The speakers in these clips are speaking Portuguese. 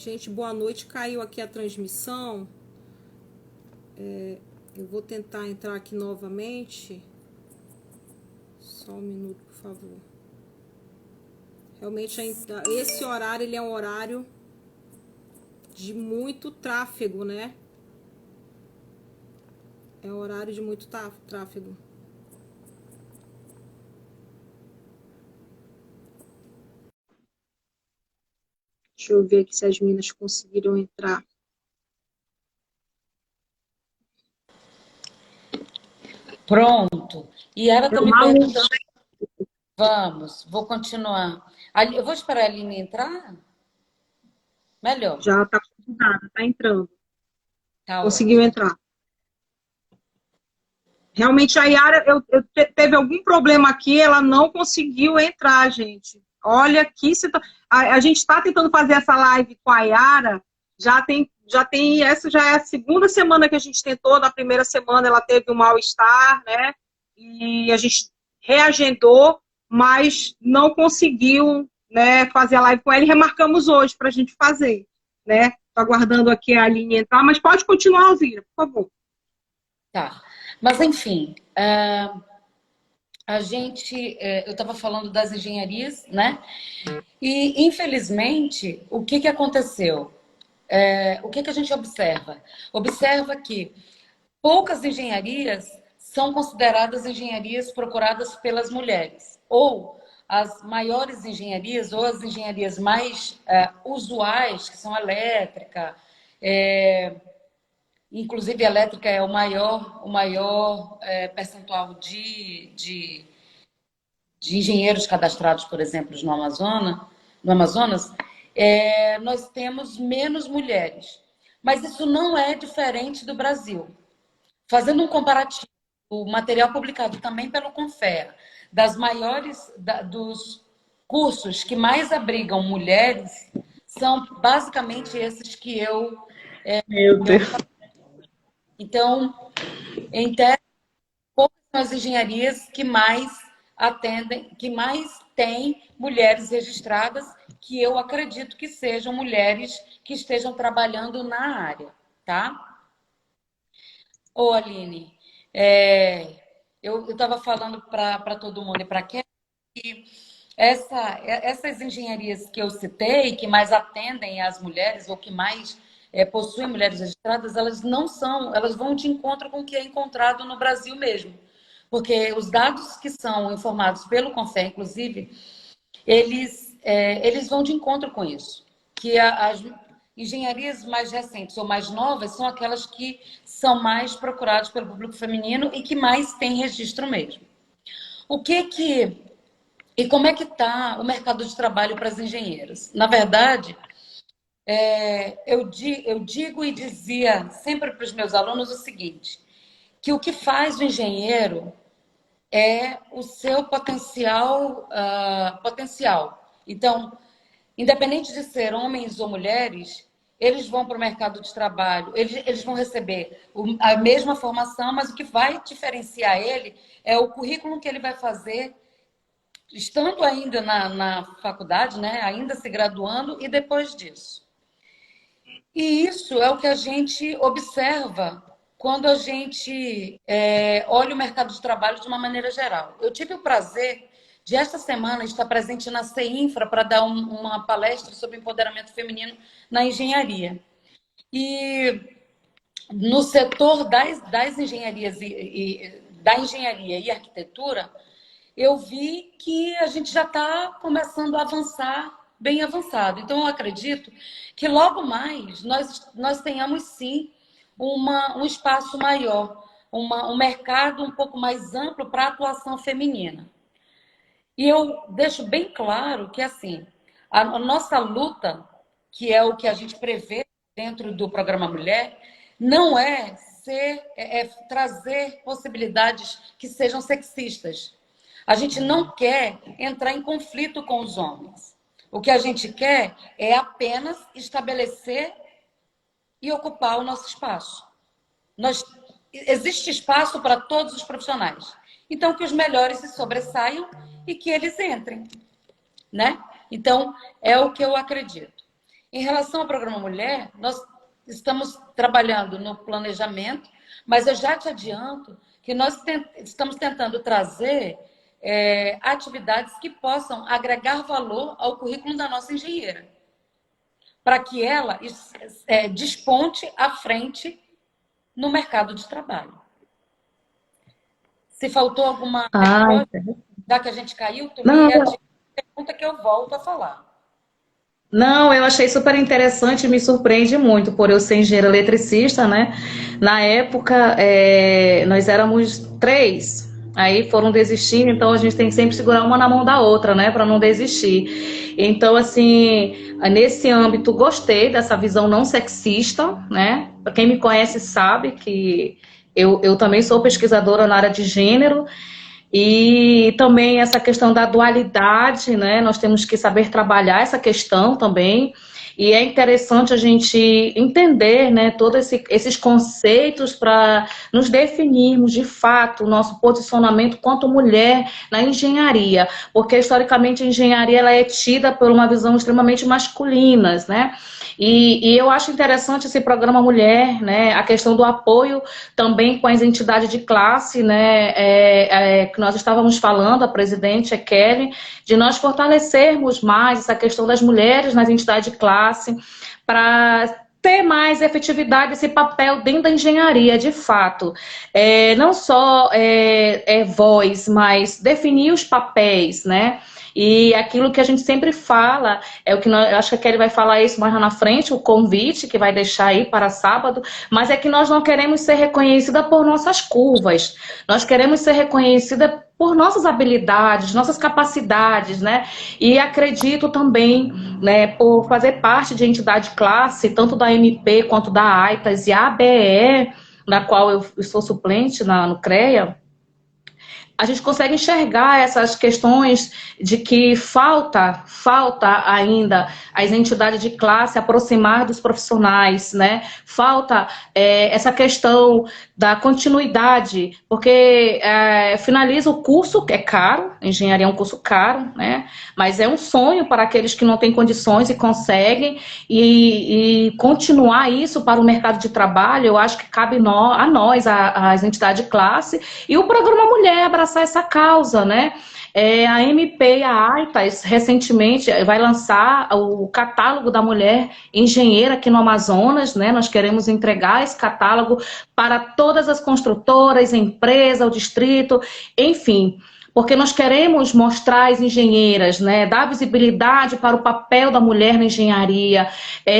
Gente, boa noite. Caiu aqui a transmissão. Eu vou tentar entrar aqui novamente. Só um minuto, por favor. Realmente, esse horário, ele é um horário de muito tráfego, né? É um horário de muito tráfego. Deixa eu ver aqui se as meninas conseguiram entrar. Pronto. E ela tá me perguntando. Vamos, vou continuar. Eu vou esperar a Aline entrar? Melhor. Já tá convidada, tá entrando. Tá Conseguiu ótimo. entrar. Realmente, a Yara, teve algum problema aqui, ela não conseguiu entrar, gente. Olha que situação. A gente está tentando fazer essa live com a Yara, essa já é a segunda semana que a gente tentou, na primeira semana ela teve um mal-estar, né? E a gente reagendou, mas não conseguiu, né, fazer a live com ela e remarcamos hoje para a gente fazer, né? Estou aguardando aqui a Aline entrar, mas pode continuar, Alzira, por favor. Tá. Mas, enfim, eu estava falando das engenharias, né? E, infelizmente, o que aconteceu? O que a gente observa? Observa que poucas engenharias são consideradas engenharias procuradas pelas mulheres. Ou as maiores engenharias, ou as engenharias mais usuais, que são elétrica, inclusive elétrica é o maior percentual de engenheiros cadastrados, por exemplo, no Amazonas, nós temos menos mulheres. Mas isso não é diferente do Brasil. Fazendo um comparativo, o material publicado também pelo Confea, dos cursos que mais abrigam mulheres, são basicamente esses que eu... Meu Deus. Então, em tese, poucas são as engenharias que mais atendem, que mais têm mulheres registradas, que eu acredito que sejam mulheres que estejam trabalhando na área, tá? Ô, Aline, eu estava falando para todo mundo e para quem que essas engenharias que eu citei, que mais atendem às mulheres ou que mais possuem mulheres registradas, elas não são, elas vão de encontro com o que é encontrado no Brasil mesmo. Porque os dados que são informados pelo Confer, inclusive, eles vão de encontro com isso. Que as engenharias mais recentes ou mais novas são aquelas que são mais procuradas pelo público feminino e que mais têm registro mesmo. E como é que está o mercado de trabalho para as engenheiras? Na verdade, eu digo e dizia sempre para os meus alunos o seguinte, que o que faz o engenheiro é o seu potencial. Então, independente de ser homens ou mulheres, eles vão para o mercado de trabalho, eles vão receber a mesma formação, mas o que vai diferenciar ele é o currículo que ele vai fazer estando ainda na faculdade, né? Ainda se graduando e depois disso. E isso é o que a gente observa quando a gente olha o mercado de trabalho de uma maneira geral. Eu tive o prazer de, esta semana, estar presente na CEINFRA para dar uma palestra sobre empoderamento feminino na engenharia. E no setor das engenharias da engenharia e arquitetura, eu vi que a gente já está começando a avançar, bem avançado. Então, eu acredito que logo mais nós tenhamos, sim, um espaço maior, um mercado um pouco mais amplo para a atuação feminina. E eu deixo bem claro que, assim, a nossa luta, que é o que a gente prevê dentro do Programa Mulher, não é trazer possibilidades que sejam sexistas. A gente não quer entrar em conflito com os homens. O que a gente quer é apenas estabelecer e ocupar o nosso espaço. Existe espaço para todos os profissionais. Então, que os melhores se sobressaiam e que eles entrem, né? Então, é o que eu acredito. Em relação ao programa Mulher, nós estamos trabalhando no planejamento, mas eu já te adianto que nós estamos tentando trazer atividades que possam agregar valor ao currículo da nossa engenheira, para que ela desponte à frente no mercado de trabalho. Se faltou alguma Ah, resposta, já que a gente caiu, tu me não, adianta a pergunta que eu volto a falar. não, eu achei super interessante e me surpreende muito por eu ser engenheira eletricista, né? Na época, nós éramos três, aí foram desistir, então a gente tem que sempre segurar uma na mão da outra, né? Para não desistir. Então, assim, nesse âmbito, gostei dessa visão não sexista, né? Para quem me conhece sabe que eu também sou pesquisadora na área de gênero. E também essa questão da dualidade, né? Nós temos que saber trabalhar essa questão também. E é interessante a gente entender, né, todos esses conceitos para nos definirmos de fato o nosso posicionamento quanto mulher na engenharia, porque historicamente a engenharia ela é tida por uma visão extremamente masculina, né? E eu acho interessante esse programa Mulher, né? A questão do apoio também com as entidades de classe, né? Que nós estávamos falando, a presidente é Kelly, de nós fortalecermos mais essa questão das mulheres nas entidades de classe, para ter mais efetividade esse papel dentro da engenharia, de fato. Não só voz, mas definir os papéis, né? E aquilo que a gente sempre fala, o que eu acho que a Kelly vai falar isso mais lá na frente, o convite que vai deixar aí para sábado, mas é que nós não queremos ser reconhecida por nossas curvas, nós queremos ser reconhecida por nossas habilidades, nossas capacidades, né? E acredito também, né, por fazer parte de entidade classe, tanto da MP quanto da AITAS e a ABE, na qual eu sou suplente no CREA, a gente consegue enxergar essas questões de que falta ainda as entidades de classe aproximar dos profissionais, né? Falta essa questão da continuidade, porque finaliza o curso, que é caro, engenharia é um curso caro, né? Mas é um sonho para aqueles que não têm condições e conseguem, e continuar isso para o mercado de trabalho, eu acho que cabe a nós, as entidades de classe, e o programa Mulher abraçar essa causa, né? A MP e a AITAS recentemente vai lançar o catálogo da mulher engenheira aqui no Amazonas, né? Nós queremos entregar esse catálogo para todas as construtoras, empresas, o distrito, enfim, porque nós queremos mostrar as engenheiras, né? Dar visibilidade para o papel da mulher na engenharia,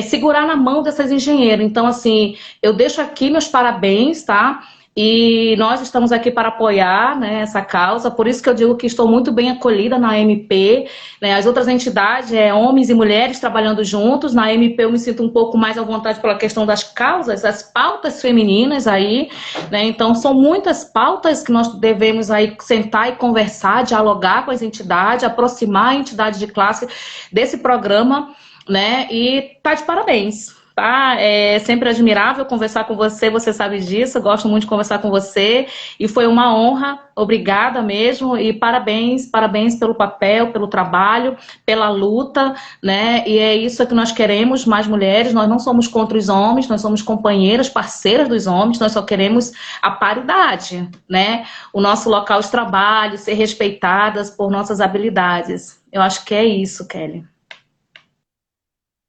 segurar na mão dessas engenheiras. Então, assim, eu deixo aqui meus parabéns, tá? E nós estamos aqui para apoiar, né, essa causa, por isso que eu digo que estou muito bem acolhida na MP, né, as outras entidades, homens e mulheres trabalhando juntos, na MP eu me sinto um pouco mais à vontade pela questão das causas, as pautas femininas aí, né, então são muitas pautas que nós devemos aí sentar e conversar, dialogar com as entidades, aproximar a entidade de classe desse programa, né, e tá de parabéns. Tá? É sempre admirável conversar com você, você sabe disso, eu gosto muito de conversar com você, e foi uma honra, obrigada mesmo, e parabéns, parabéns pelo papel, pelo trabalho, pela luta, né? E é isso que nós queremos, mais mulheres, nós não somos contra os homens, nós somos companheiras, parceiras dos homens, nós só queremos a paridade, né? O nosso local de trabalho, ser respeitadas por nossas habilidades. Eu acho que é isso, Kelly.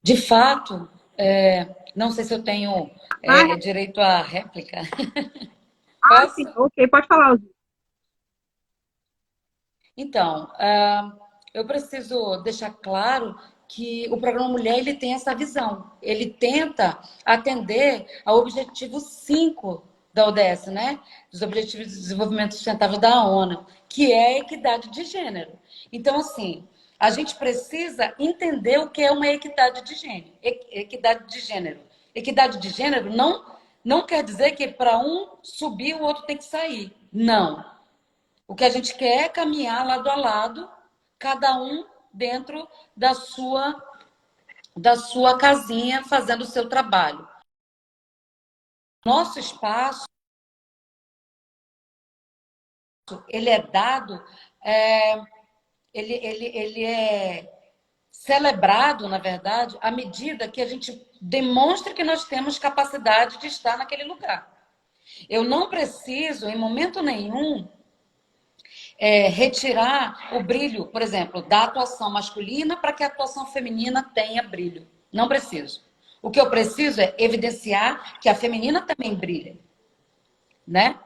De fato, não sei se eu tenho Ah, direito à réplica. sim, Posso? ok, pode falar, Ozzy. Então, eu preciso deixar claro que o programa Mulher ele tem essa visão. Ele tenta atender ao objetivo 5 da ODS, né? Dos Objetivos de Desenvolvimento Sustentável da ONU, que é a equidade de gênero. Então, assim, a gente precisa entender o que é uma equidade de gênero. Equidade de gênero. Equidade de gênero não quer dizer que para um subir, o outro tem que sair. Não. O que a gente quer é caminhar lado a lado, cada um dentro da sua casinha, fazendo o seu trabalho. Nosso espaço, ele é dado, é, ele é celebrado, na verdade, à medida que a gente demonstra que nós temos capacidade de estar naquele lugar. Eu não preciso, em momento nenhum, retirar o brilho, por exemplo, da atuação masculina para que a atuação feminina tenha brilho. Não preciso. O que eu preciso é evidenciar que a feminina também brilha, né?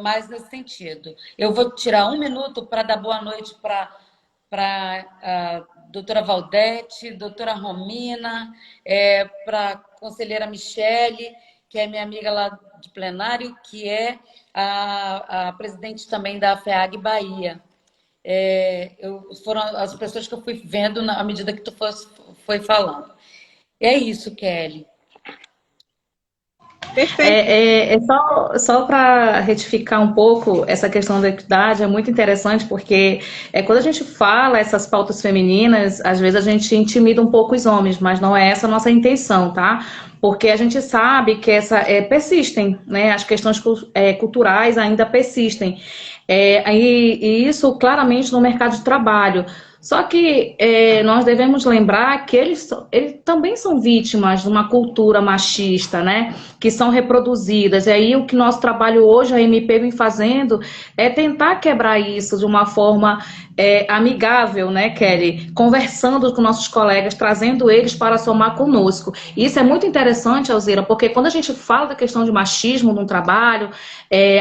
Mas nesse sentido. Eu vou tirar um minuto para dar boa noite para a doutora Valdete, doutora Romina, para a conselheira Michele, que é minha amiga lá de plenário, que é a presidente também da FEAG Bahia. Foram as pessoas que eu fui vendo à medida que tu foi falando. É isso, Kelly. Perfeito. Só para retificar um pouco essa questão da equidade, é muito interessante porque quando a gente fala essas pautas femininas, às vezes a gente intimida um pouco os homens, mas não é essa a nossa intenção, tá? Porque a gente sabe que persistem, né? As questões culturais ainda persistem. E isso claramente no mercado de trabalho. Só que nós devemos lembrar que eles também são vítimas de uma cultura machista, né? Que são reproduzidas. E aí o que nosso trabalho hoje, a MP vem fazendo, é tentar quebrar isso de uma forma amigável, né, Kelly? Conversando com nossos colegas, trazendo eles para somar conosco. E isso é muito interessante, Alzira, porque quando a gente fala da questão de machismo no trabalho,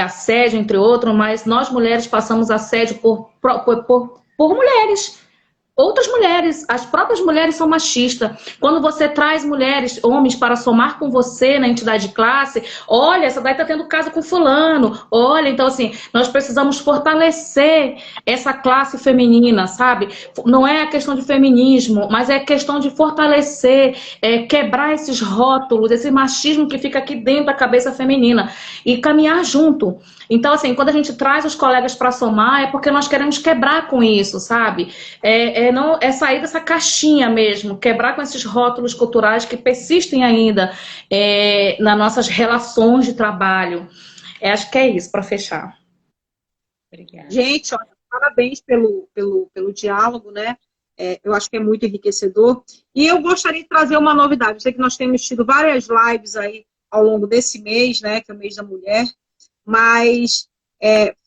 assédio, entre outros, mas nós mulheres passamos assédio por mulheres. Outras mulheres, as próprias mulheres são machistas. Quando você traz mulheres, homens, para somar com você na entidade de classe, olha, essa daí tá tendo casa com fulano. Olha, então assim, nós precisamos fortalecer essa classe feminina, sabe? Não é a questão de feminismo, mas é a questão de fortalecer, quebrar esses rótulos, esse machismo que fica aqui dentro da cabeça feminina e caminhar junto. Então, assim, quando a gente traz os colegas para somar, é porque nós queremos quebrar com isso, sabe? Sair dessa caixinha mesmo, quebrar com esses rótulos culturais que persistem ainda nas nossas relações de trabalho. Acho que é isso, para fechar. Obrigada. Gente, olha, parabéns pelo diálogo, né? Eu acho que é muito enriquecedor. E eu gostaria de trazer uma novidade. Eu sei que nós temos tido várias lives aí ao longo desse mês, né? Que é o mês da mulher. Mas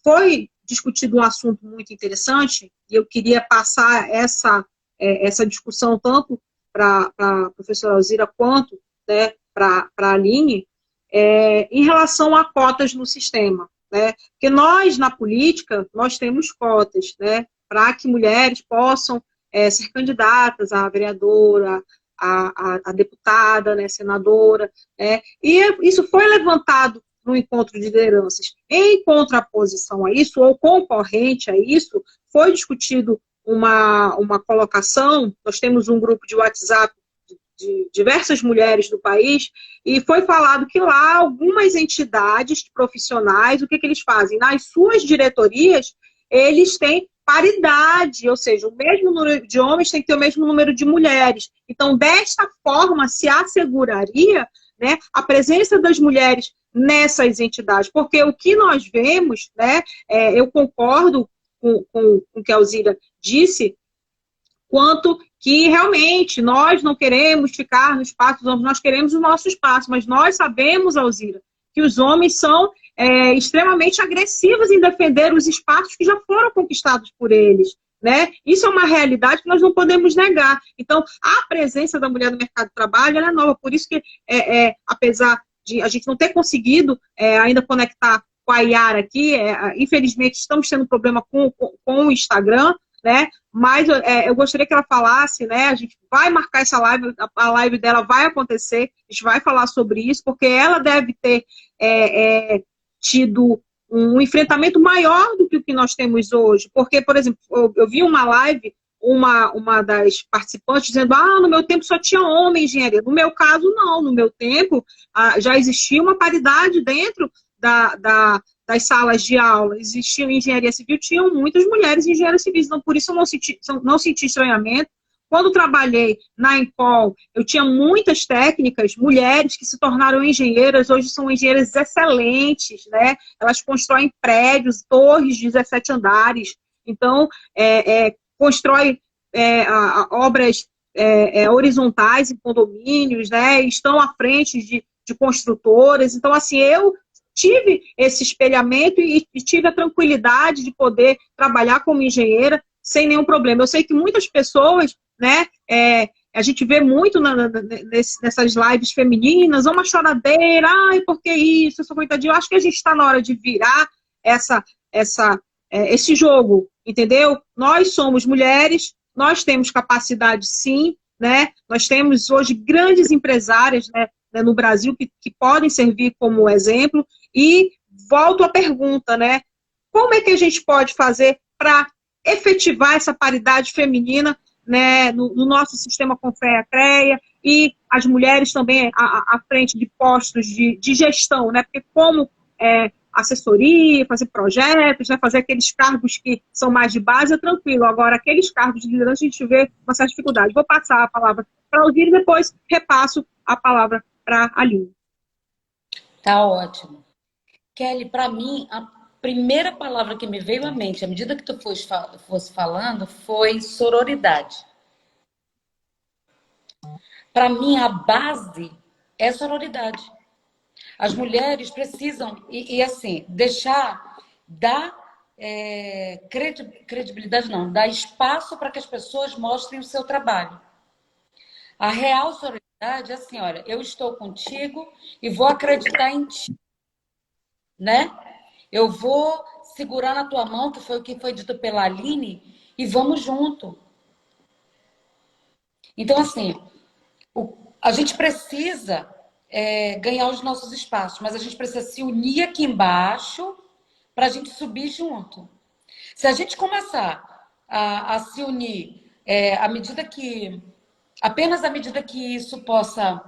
foi discutido um assunto muito interessante e eu queria passar essa discussão tanto para a professora Alzira quanto, né, para a Aline, em relação a cotas no sistema. Né? Porque nós, na política, nós temos cotas, né, para que mulheres possam ser candidatas a vereadora, a deputada, né, senadora, né? E isso foi levantado no encontro de lideranças. Em contraposição a isso, ou concorrente a isso, foi discutido uma colocação, nós temos um grupo de WhatsApp de diversas mulheres do país, e foi falado que lá algumas entidades profissionais, o que eles fazem? Nas suas diretorias, eles têm paridade, ou seja, o mesmo número de homens tem que ter o mesmo número de mulheres. Então, desta forma, se asseguraria, né, a presença das mulheres nessas entidades, porque o que nós vemos, né, eu concordo com o que a Alzira disse, quanto que realmente nós não queremos ficar no espaço dos homens, nós queremos o nosso espaço, mas nós sabemos, Alzira, que os homens são extremamente agressivos em defender os espaços que já foram conquistados por eles. Né? Isso é uma realidade que nós não podemos negar. Então, a presença da mulher no mercado de trabalho ela é nova, por isso que, apesar de a gente não ter conseguido ainda conectar com a Yara aqui, infelizmente estamos tendo problema com o Instagram, né? Mas eu gostaria que ela falasse, né? A gente vai marcar essa live, a live dela vai acontecer, a gente vai falar sobre isso, porque ela deve ter tido um enfrentamento maior do que o que nós temos hoje. Porque, por exemplo, eu vi uma live, uma das participantes dizendo, no meu tempo só tinha homem em engenharia. No meu caso, não. No meu tempo, já existia uma paridade dentro das salas de aula. Existia em engenharia civil, tinham muitas mulheres em engenharia civil. Então, por isso eu não senti estranhamento. Quando trabalhei na Empol, eu tinha muitas técnicas, mulheres que se tornaram engenheiras, hoje são engenheiras excelentes, né? Elas constroem prédios, torres de 17 andares. Então, constrói obras horizontais em condomínios, né? Estão à frente de construtoras. Então, assim, eu tive esse espelhamento e tive a tranquilidade de poder trabalhar como engenheira sem nenhum problema. Eu sei que muitas pessoas, né, a gente vê muito nessas lives femininas, uma choradeira, ai, por que isso? Eu sou coitadinha. Eu acho que a gente está na hora de virar esse jogo, entendeu? Nós somos mulheres, nós temos capacidade sim, né? Nós temos hoje grandes empresárias, né, no Brasil que podem servir como exemplo. E volto à pergunta, né? Como é que a gente pode fazer para efetivar essa paridade feminina, né, no nosso sistema Confea-CREA e as mulheres também à frente de postos de gestão, né? Porque como assessoria, fazer projetos, né, fazer aqueles cargos que são mais de base, é tranquilo. Agora, aqueles cargos de liderança, a gente vê uma certa dificuldade. Vou passar a palavra para a Alzira e depois repasso a palavra para a Aline. Tá ótimo. Kelly, para mim, a primeira palavra que me veio à mente, à medida que tu fosse falando, foi sororidade. Para mim, a base é sororidade. As mulheres precisam, assim, dar credibilidade, não, dar espaço para que as pessoas mostrem o seu trabalho. A real sororidade é assim, olha, eu estou contigo e vou acreditar em ti, né? Eu vou segurar na tua mão, que foi o que foi dito pela Aline, e vamos junto. Então, assim, a gente precisa ganhar os nossos espaços, mas a gente precisa se unir aqui embaixo para a gente subir junto. Se a gente começar a se unir apenas à medida que isso possa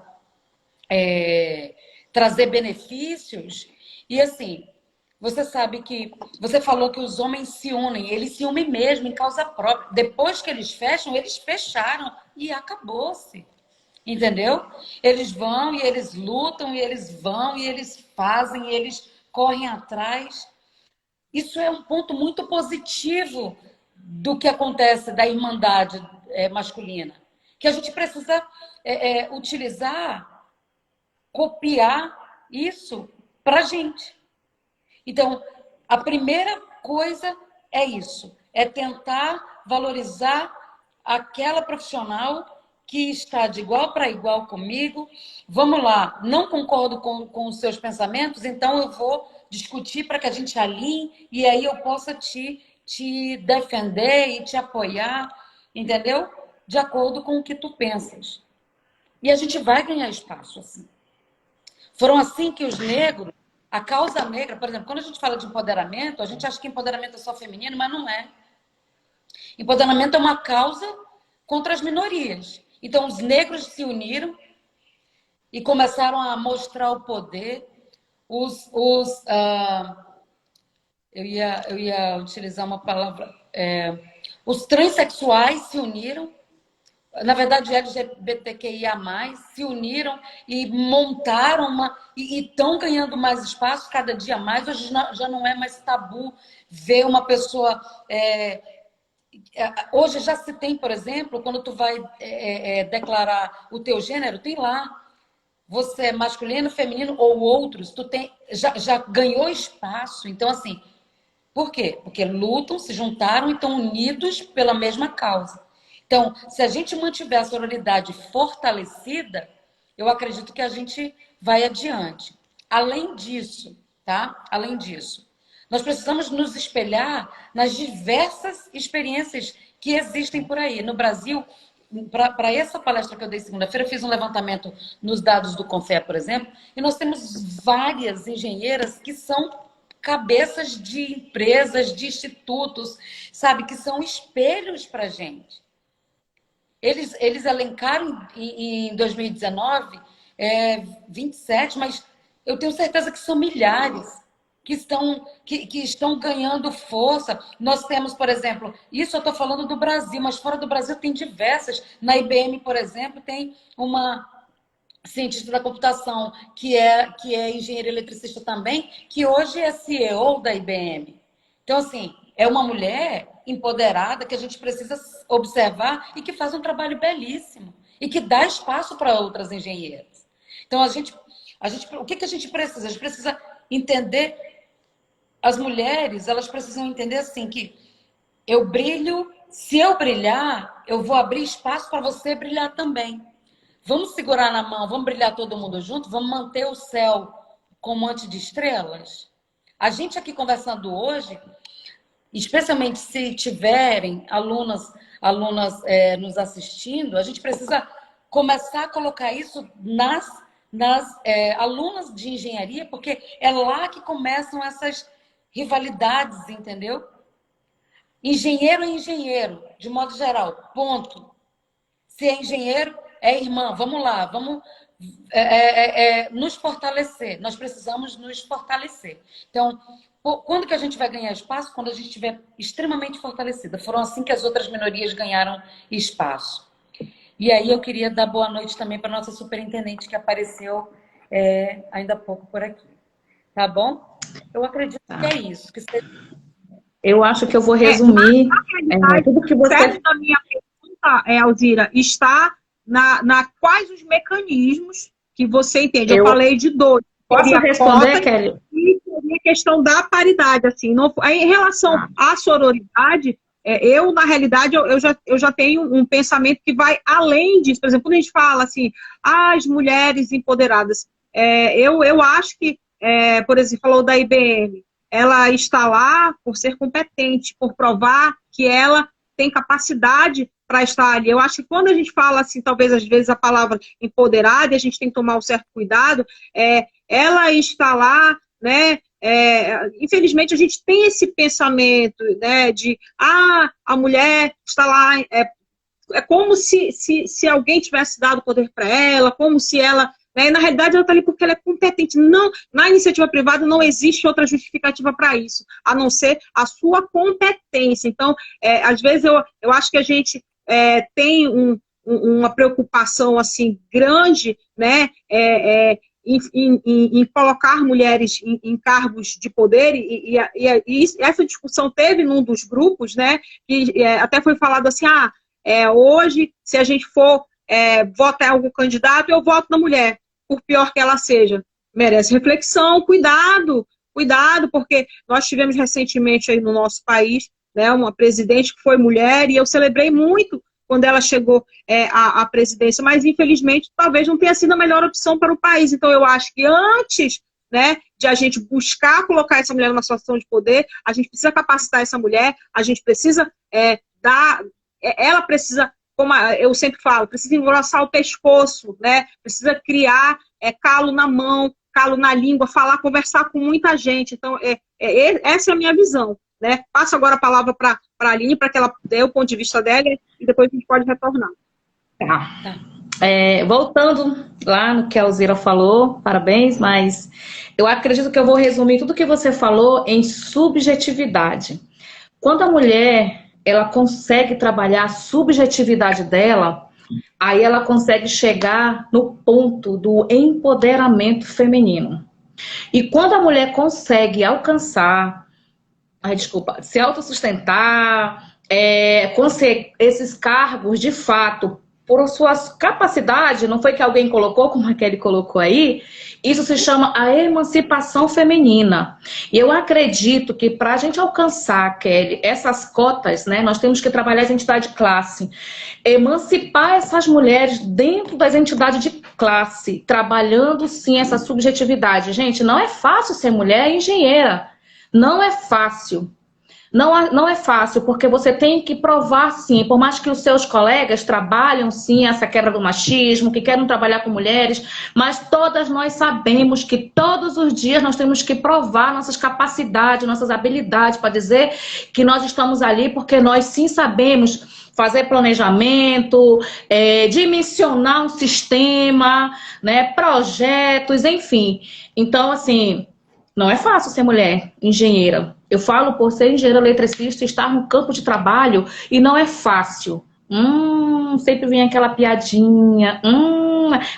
trazer benefícios, e assim, você sabe que você falou que os homens se unem, eles se unem mesmo em causa própria. Depois que eles fecham, eles fecharam e acabou-se. Entendeu? Eles vão e eles lutam, e eles vão e eles fazem, e eles correm atrás. Isso é um ponto muito positivo do que acontece da irmandade masculina. Que a gente precisa utilizar, copiar isso para a gente. Então, a primeira coisa é isso. É tentar valorizar aquela profissional que está de igual para igual comigo. Vamos lá, não concordo com os seus pensamentos, então eu vou discutir para que a gente alinhe e aí eu possa te defender e te apoiar, entendeu? De acordo com o que tu pensas. E a gente vai ganhar espaço assim. Foram assim que os negros, a causa negra, por exemplo, quando a gente fala de empoderamento, a gente acha que empoderamento é só feminino, mas não é. Empoderamento é uma causa contra as minorias. Então, os negros se uniram e começaram a mostrar o poder. Eu ia utilizar uma palavra. Os transexuais se uniram. Na verdade, LGBTQIA+, se uniram e montaram e estão ganhando mais espaço cada dia mais. Hoje já não é mais tabu ver uma pessoa... Hoje já se tem, por exemplo, quando tu vai declarar o teu gênero, tem lá, você é masculino, feminino ou outros, tu tem, já ganhou espaço. Então, assim, por quê? Porque lutam, se juntaram e estão unidos pela mesma causa. Então, se a gente mantiver a sororidade fortalecida, eu acredito que a gente vai adiante. Além disso, tá? Além disso, nós precisamos nos espelhar nas diversas experiências que existem por aí. No Brasil, para essa palestra que eu dei segunda-feira, eu fiz um levantamento nos dados do Confea, por exemplo, e nós temos várias engenheiras que são cabeças de empresas, de institutos, sabe, que são espelhos para a gente. Eles elencaram em 2019 27, mas eu tenho certeza que são milhares que estão ganhando força. Nós temos, por exemplo, isso eu estou falando do Brasil, mas fora do Brasil tem diversas. Na IBM, por exemplo, tem uma cientista da computação que é engenheira eletricista também, que hoje é CEO da IBM. Então, assim, é uma mulher empoderada que a gente precisa observar e que faz um trabalho belíssimo e que dá espaço para outras engenheiras. Então, o que a gente precisa? A gente precisa entender, as mulheres, elas precisam entender assim, que eu brilho, se eu brilhar, eu vou abrir espaço para você brilhar também. Vamos segurar na mão, vamos brilhar todo mundo junto, vamos manter o céu como um monte de estrelas? A gente aqui conversando hoje, especialmente se tiverem alunas nos assistindo, a gente precisa começar a colocar isso nas alunas de engenharia, porque é lá que começam essas rivalidades, entendeu? Engenheiro é engenheiro, de modo geral, ponto. Se é engenheiro, é irmã, vamos lá, vamos nos fortalecer. Nós precisamos nos fortalecer. Então, quando que a gente vai ganhar espaço? Quando a gente estiver extremamente fortalecida. Foram assim que as outras minorias ganharam espaço. E aí eu queria dar boa noite também para a nossa superintendente que apareceu ainda há pouco por aqui. Tá bom? Eu acredito que é isso. Eu acho que eu vou resumir tudo que você... Certo, da minha pergunta, Alzira, está quais os mecanismos que você entende. Eu falei de 2. Posso responder, Kelly? E a questão da paridade, assim. Em relação à sororidade, eu, na realidade, eu já tenho um pensamento que vai além disso. Por exemplo, quando a gente fala assim, as mulheres empoderadas, eu acho que, por exemplo, falou da IBM, ela está lá por ser competente, por provar que ela tem capacidade para estar ali. Eu acho que quando a gente fala assim, talvez às vezes a palavra empoderada, a gente tem que tomar um certo cuidado, ela está lá, né? Infelizmente a gente tem esse pensamento, né, de a mulher está lá, é como se alguém tivesse dado poder para ela, como se ela, né, na realidade ela está ali porque ela é competente. Não, na iniciativa privada não existe outra justificativa para isso, a não ser a sua competência. Então, às vezes eu acho que a gente tem uma preocupação assim grande, né, em colocar mulheres em cargos de poder, e essa discussão teve num dos grupos, né, que até foi falado assim, hoje, se a gente for votar em algum candidato, eu voto na mulher, por pior que ela seja. Merece reflexão, cuidado, porque nós tivemos recentemente aí no nosso país, né, uma presidente que foi mulher, e eu celebrei muito quando ela chegou à presidência, mas infelizmente talvez não tenha sido a melhor opção para o país. Então eu acho que antes, né, de a gente buscar colocar essa mulher numa situação de poder, a gente precisa capacitar essa mulher, a gente precisa ela precisa, como eu sempre falo, precisa engrossar o pescoço, né, precisa criar calo na mão, calo na língua, conversar com muita gente. Então essa é a minha visão. Né? Passo agora a palavra para a Aline, para que ela dê o ponto de vista dela e depois a gente pode retornar. Tá. Voltando lá no que a Alzira falou, parabéns, mas eu acredito que eu vou resumir tudo que você falou em subjetividade. Quando a mulher ela consegue trabalhar a subjetividade dela, aí ela consegue chegar no ponto do empoderamento feminino. E quando a mulher consegue alcançar se autossustentar, conseguir esses cargos de fato, por suas capacidades, não foi que alguém colocou, como a Kelly colocou aí, isso se chama a emancipação feminina. E eu acredito que para a gente alcançar, Kelly, essas cotas, né, nós temos que trabalhar a identidade de classe, emancipar essas mulheres dentro das entidades de classe, trabalhando sim essa subjetividade. Gente, não é fácil ser mulher engenheira. Não é fácil. Não é fácil, porque você tem que provar, sim, por mais que os seus colegas trabalham, sim, essa quebra do machismo, que querem trabalhar com mulheres, mas todas nós sabemos que todos os dias nós temos que provar nossas capacidades, nossas habilidades, para dizer que nós estamos ali, porque nós sim sabemos fazer planejamento, dimensionar um sistema, né, projetos, enfim. Então, assim, não é fácil ser mulher engenheira. Eu falo por ser engenheira eletricista, estar no campo de trabalho, e não é fácil. Sempre vem aquela piadinha,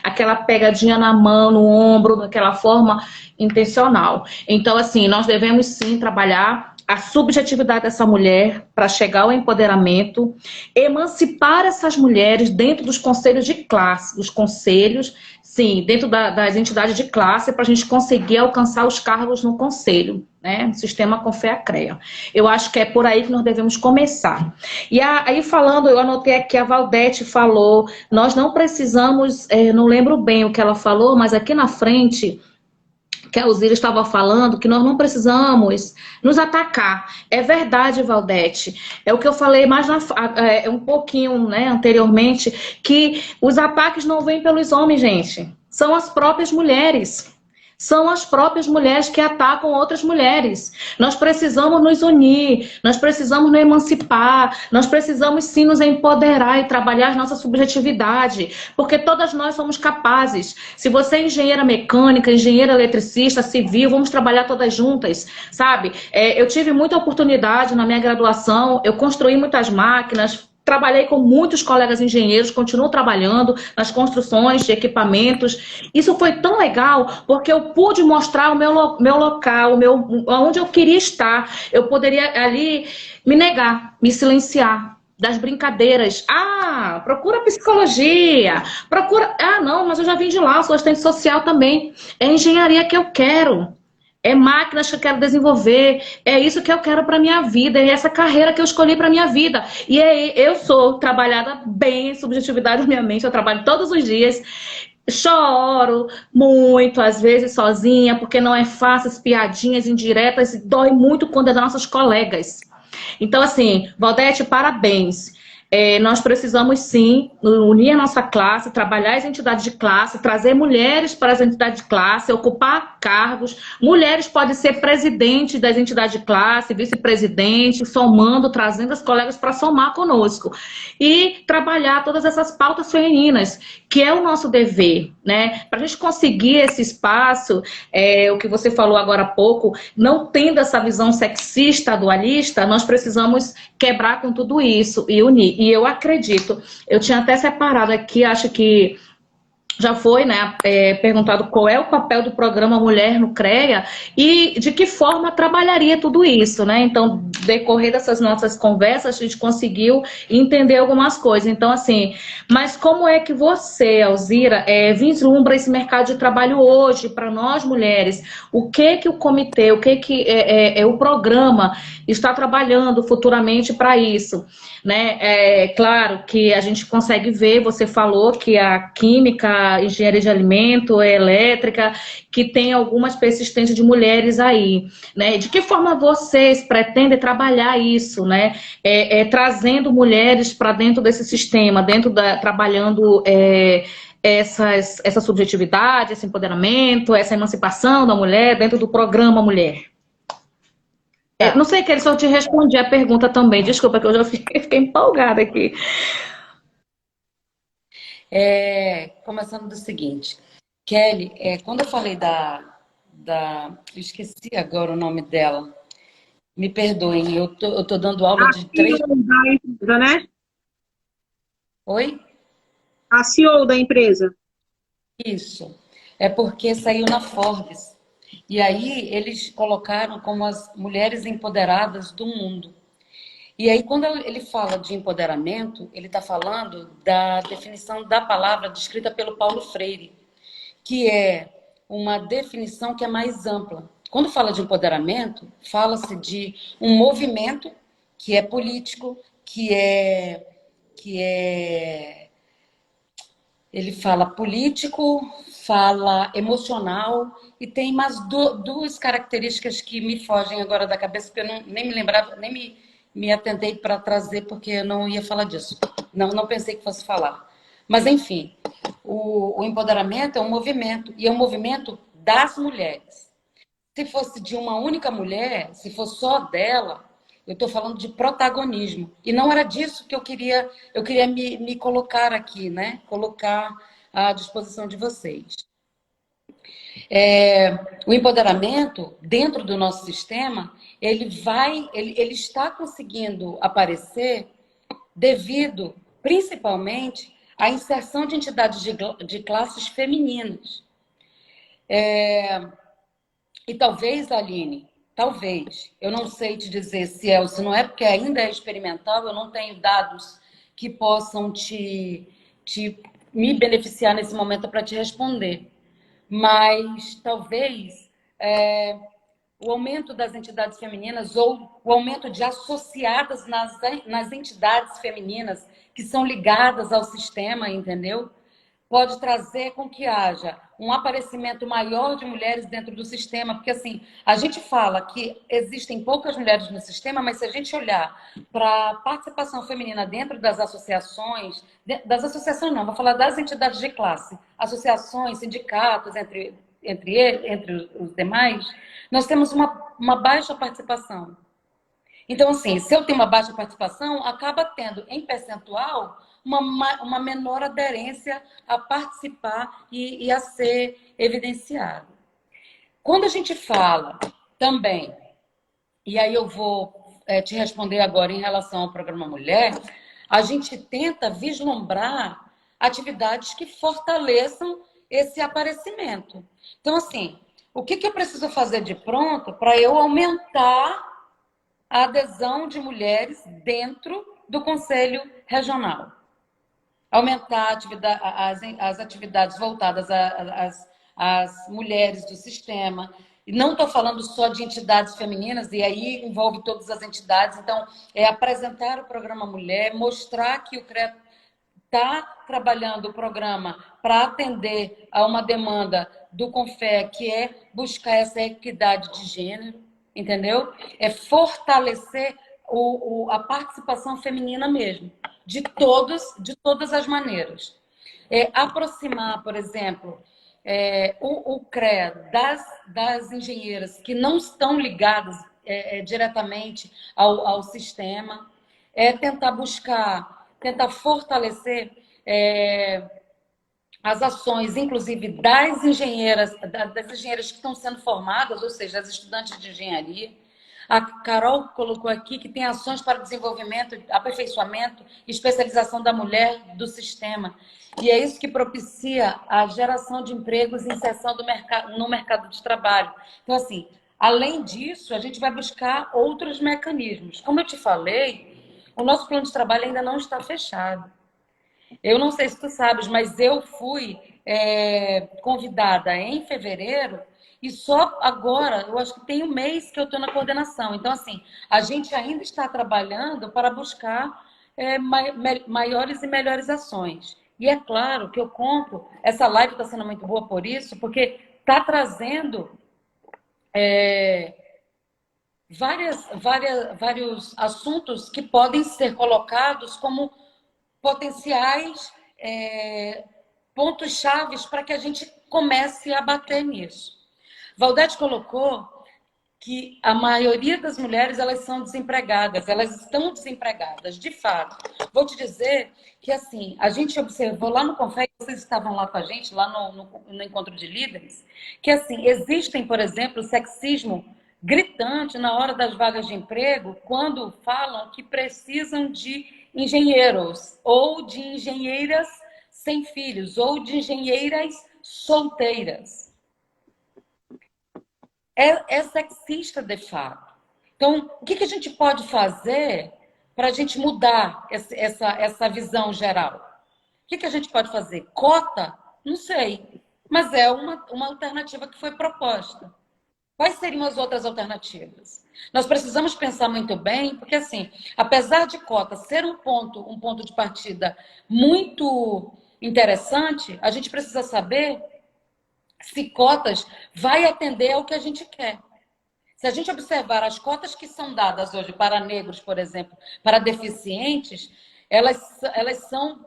aquela pegadinha na mão, no ombro, daquela forma intencional. Então, assim, nós devemos sim trabalhar a subjetividade dessa mulher para chegar ao empoderamento, emancipar essas mulheres dentro dos conselhos de classe, dos conselhos, sim, dentro das entidades de classe, para a gente conseguir alcançar os cargos no conselho, né? Sistema Confea-CREA. Eu acho que é por aí que nós devemos começar. E aí falando, eu anotei aqui, a Valdete falou, nós não precisamos, não lembro bem o que ela falou, mas aqui na frente, que a Alzira estava falando, que nós não precisamos nos atacar. É verdade, Valdete. É o que eu falei mais um pouquinho, né, anteriormente, que os ataques não vêm pelos homens, gente. São as próprias mulheres. São as próprias mulheres que atacam outras mulheres. Nós precisamos nos unir, nós precisamos nos emancipar, nós precisamos sim nos empoderar e trabalhar a nossa subjetividade, porque todas nós somos capazes. Se você é engenheira mecânica, engenheira eletricista, civil, vamos trabalhar todas juntas, sabe? Eu tive muita oportunidade na minha graduação, eu construí muitas máquinas, trabalhei com muitos colegas engenheiros, continuo trabalhando nas construções de equipamentos. Isso foi tão legal, porque eu pude mostrar o meu local, onde eu queria estar. Eu poderia ali me negar, me silenciar das brincadeiras. Ah, procura psicologia, procura... Ah, não, mas eu já vim de lá, sou assistente social também. É engenharia que eu quero. É máquinas que eu quero desenvolver, é isso que eu quero para minha vida, é essa carreira que eu escolhi para minha vida. E aí eu sou trabalhada bem em subjetividade na minha mente, eu trabalho todos os dias, choro muito, às vezes sozinha, porque não é fácil, as piadinhas indiretas, e dói muito quando é das nossas colegas. Então, assim, Valdete, parabéns. Nós precisamos, sim, unir a nossa classe, trabalhar as entidades de classe, trazer mulheres para as entidades de classe, ocupar cargos. Mulheres podem ser presidente das entidades de classe, vice-presidente, somando, trazendo as colegas para somar conosco. E trabalhar todas essas pautas femininas, que é o nosso dever, né? Para a gente conseguir esse espaço, o que você falou agora há pouco, não tendo essa visão sexista, dualista, nós precisamos quebrar com tudo isso e unir. E eu acredito, eu tinha até separado aqui, acho que já foi, né, perguntado qual é o papel do programa Mulher no CREA e de que forma trabalharia tudo isso, né? Então, decorrer dessas nossas conversas, a gente conseguiu entender algumas coisas. Então, assim, mas como é que você, Alzira, vislumbra esse mercado de trabalho hoje para nós mulheres? O que o comitê, o que o programa está trabalhando futuramente para isso? Né? Claro que a gente consegue ver, você falou que a química, engenharia de alimento, elétrica, que tem algumas persistências de mulheres aí, né? De que forma vocês pretendem trabalhar isso, né? Trazendo mulheres para dentro desse sistema, trabalhando essa subjetividade, esse empoderamento, essa emancipação da mulher dentro do programa Mulher? Não sei, que se eu te respondi a pergunta também. Desculpa, que eu já fiquei empolgada aqui. Começando do seguinte. Kelly, quando eu falei eu esqueci agora o nome dela. Me perdoem, eu tô dando aula de 3... A CEO da empresa, né? Oi? A CEO da empresa. Isso. É porque saiu na Forbes. E aí eles colocaram como as mulheres empoderadas do mundo. E aí quando ele fala de empoderamento, ele está falando da definição da palavra descrita pelo Paulo Freire, que é uma definição que é mais ampla. Quando fala de empoderamento, fala-se de um movimento que é político, ele fala político, fala emocional e tem mais duas características que me fogem agora da cabeça, porque eu nem me lembrava, nem me atentei para trazer, porque eu não ia falar disso. Não pensei que fosse falar. Mas, enfim, o empoderamento é um movimento, e é um movimento das mulheres. Se fosse de uma única mulher, se fosse só dela, eu estou falando de protagonismo. E não era disso que eu queria me colocar aqui, né? Colocar à disposição de vocês. O empoderamento, dentro do nosso sistema, ele está conseguindo aparecer devido, principalmente, à inserção de entidades de classes femininas. E talvez, Aline, talvez, eu não sei te dizer se é ou se não é, porque ainda é experimental, eu não tenho dados que possam me beneficiar nesse momento para te responder. Mas talvez o aumento das entidades femininas ou o aumento de associadas nas entidades femininas que são ligadas ao sistema, entendeu? Pode trazer com que haja um aparecimento maior de mulheres dentro do sistema, porque assim, a gente fala que existem poucas mulheres no sistema, mas se a gente olhar para a participação feminina dentro das associações, das associações não, vou falar das entidades de classe, associações, sindicatos, entre os demais, nós temos uma baixa participação. Então, assim, se eu tenho uma baixa participação, acaba tendo, em percentual, uma menor aderência a participar e a ser evidenciado. Quando a gente fala também, e aí eu vou te responder agora em relação ao programa Mulher, a gente tenta vislumbrar atividades que fortaleçam esse aparecimento. Então, assim, o que eu preciso fazer de pronto para eu aumentar a adesão de mulheres dentro do Conselho Regional? Aumentar as atividades voltadas às mulheres do sistema. E não estou falando só de entidades femininas, e aí envolve todas as entidades. Então, é apresentar o programa Mulher, mostrar que o CREA está trabalhando o programa para atender a uma demanda do CONFEA, que é buscar essa equidade de gênero, entendeu? É fortalecer a participação feminina mesmo, de todas as maneiras. Aproximar, por exemplo, o CREA das engenheiras que não estão ligadas diretamente ao sistema, tentar fortalecer as ações, inclusive das engenheiras que estão sendo formadas, ou seja, as estudantes de engenharia. A Carol colocou aqui que tem ações para desenvolvimento, aperfeiçoamento e especialização da mulher do sistema. E é isso que propicia a geração de empregos e inserção no mercado de trabalho. Então, assim, além disso, a gente vai buscar outros mecanismos. Como eu te falei, o nosso plano de trabalho ainda não está fechado. Eu não sei se tu sabes, mas eu fui convidada em fevereiro e só agora, eu acho que tem um mês que eu estou na coordenação. Então, assim, a gente ainda está trabalhando para buscar maiores e melhores ações. E é claro que eu conto, essa live está sendo muito boa por isso, porque está trazendo vários assuntos que podem ser colocados como potenciais pontos chaves para que a gente comece a bater nisso. Valdete colocou que a maioria das mulheres elas são desempregadas, elas estão desempregadas, de fato. Vou te dizer que assim, a gente observou lá no Confé, vocês estavam lá com a gente, lá no encontro de líderes, que assim, existem, por exemplo, sexismo gritante na hora das vagas de emprego, quando falam que precisam de engenheiros, ou de engenheiras sem filhos, ou de engenheiras solteiras. É sexista, de fato. Então, o que a gente pode fazer para a gente mudar essa visão geral? O que a gente pode fazer? Cota? Não sei. Mas é uma alternativa que foi proposta. Quais seriam as outras alternativas? Nós precisamos pensar muito bem, porque assim, apesar de cota ser um ponto de partida muito interessante, a gente precisa saber se cotas vai atender ao que a gente quer. Se a gente observar as cotas que são dadas hoje para negros, por exemplo, para deficientes, elas são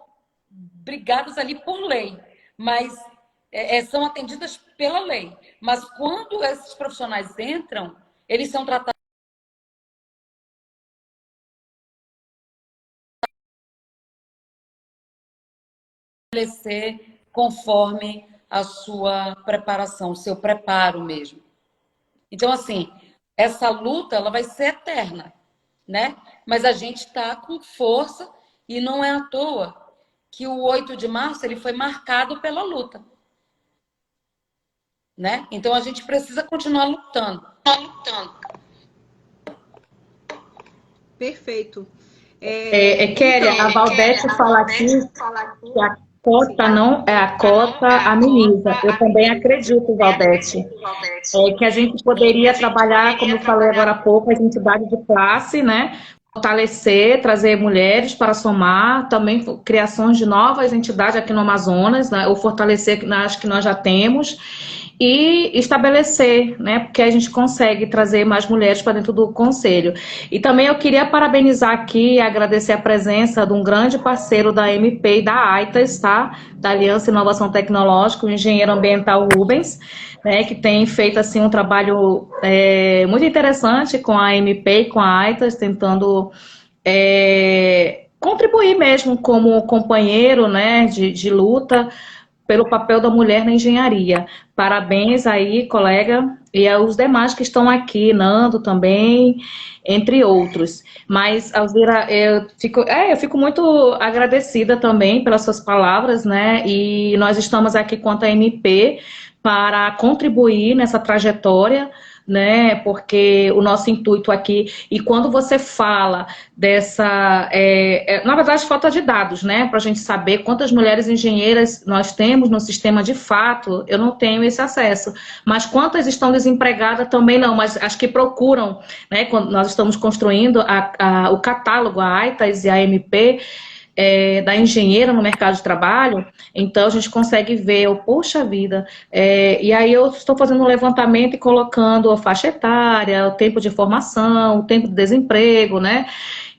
brigadas ali por lei, mas são atendidas pela lei. Mas quando esses profissionais entram, eles são tratados conforme a sua preparação, o seu preparo mesmo. Então, assim, essa luta ela vai ser eterna, né? Mas a gente está com força e não é à toa que o 8 de março ele foi marcado pela luta, né? Então, a gente precisa continuar lutando. Perfeito. Kelly, a Valdete fala aqui que a cota não é a cota ameniza. Eu também acredito, Valdete, que a gente poderia trabalhar, como eu falei agora há pouco, as entidades de classe, né? Fortalecer, trazer mulheres para somar, também criações de novas entidades aqui no Amazonas, né? Ou fortalecer as que nós já temos, e estabelecer, né? Porque a gente consegue trazer mais mulheres para dentro do conselho. E também eu queria parabenizar aqui e agradecer a presença de um grande parceiro da MP e da AITAS, tá? Da Aliança Inovação Tecnológica, o engenheiro ambiental Rubens, né, que tem feito assim um trabalho muito interessante com a MP e com a AITAS, tentando contribuir mesmo como companheiro, né, de luta pelo papel da mulher na engenharia. Parabéns aí, colega, e aos demais que estão aqui, Nando também, entre outros. Mas, Alzira, eu fico muito agradecida também pelas suas palavras, né? E nós estamos aqui quanto a MP para contribuir nessa trajetória, né? Porque o nosso intuito aqui, e quando você fala dessa, na verdade, falta de dados, né? Para a gente saber quantas mulheres engenheiras nós temos no sistema de fato, eu não tenho esse acesso. Mas quantas estão desempregadas também não, mas as que procuram, né? Quando nós estamos construindo o catálogo, a AITAS e a MP, da engenheira no mercado de trabalho, então a gente consegue ver, poxa vida, e aí eu estou fazendo um levantamento e colocando a faixa etária, o tempo de formação, o tempo de desemprego, né?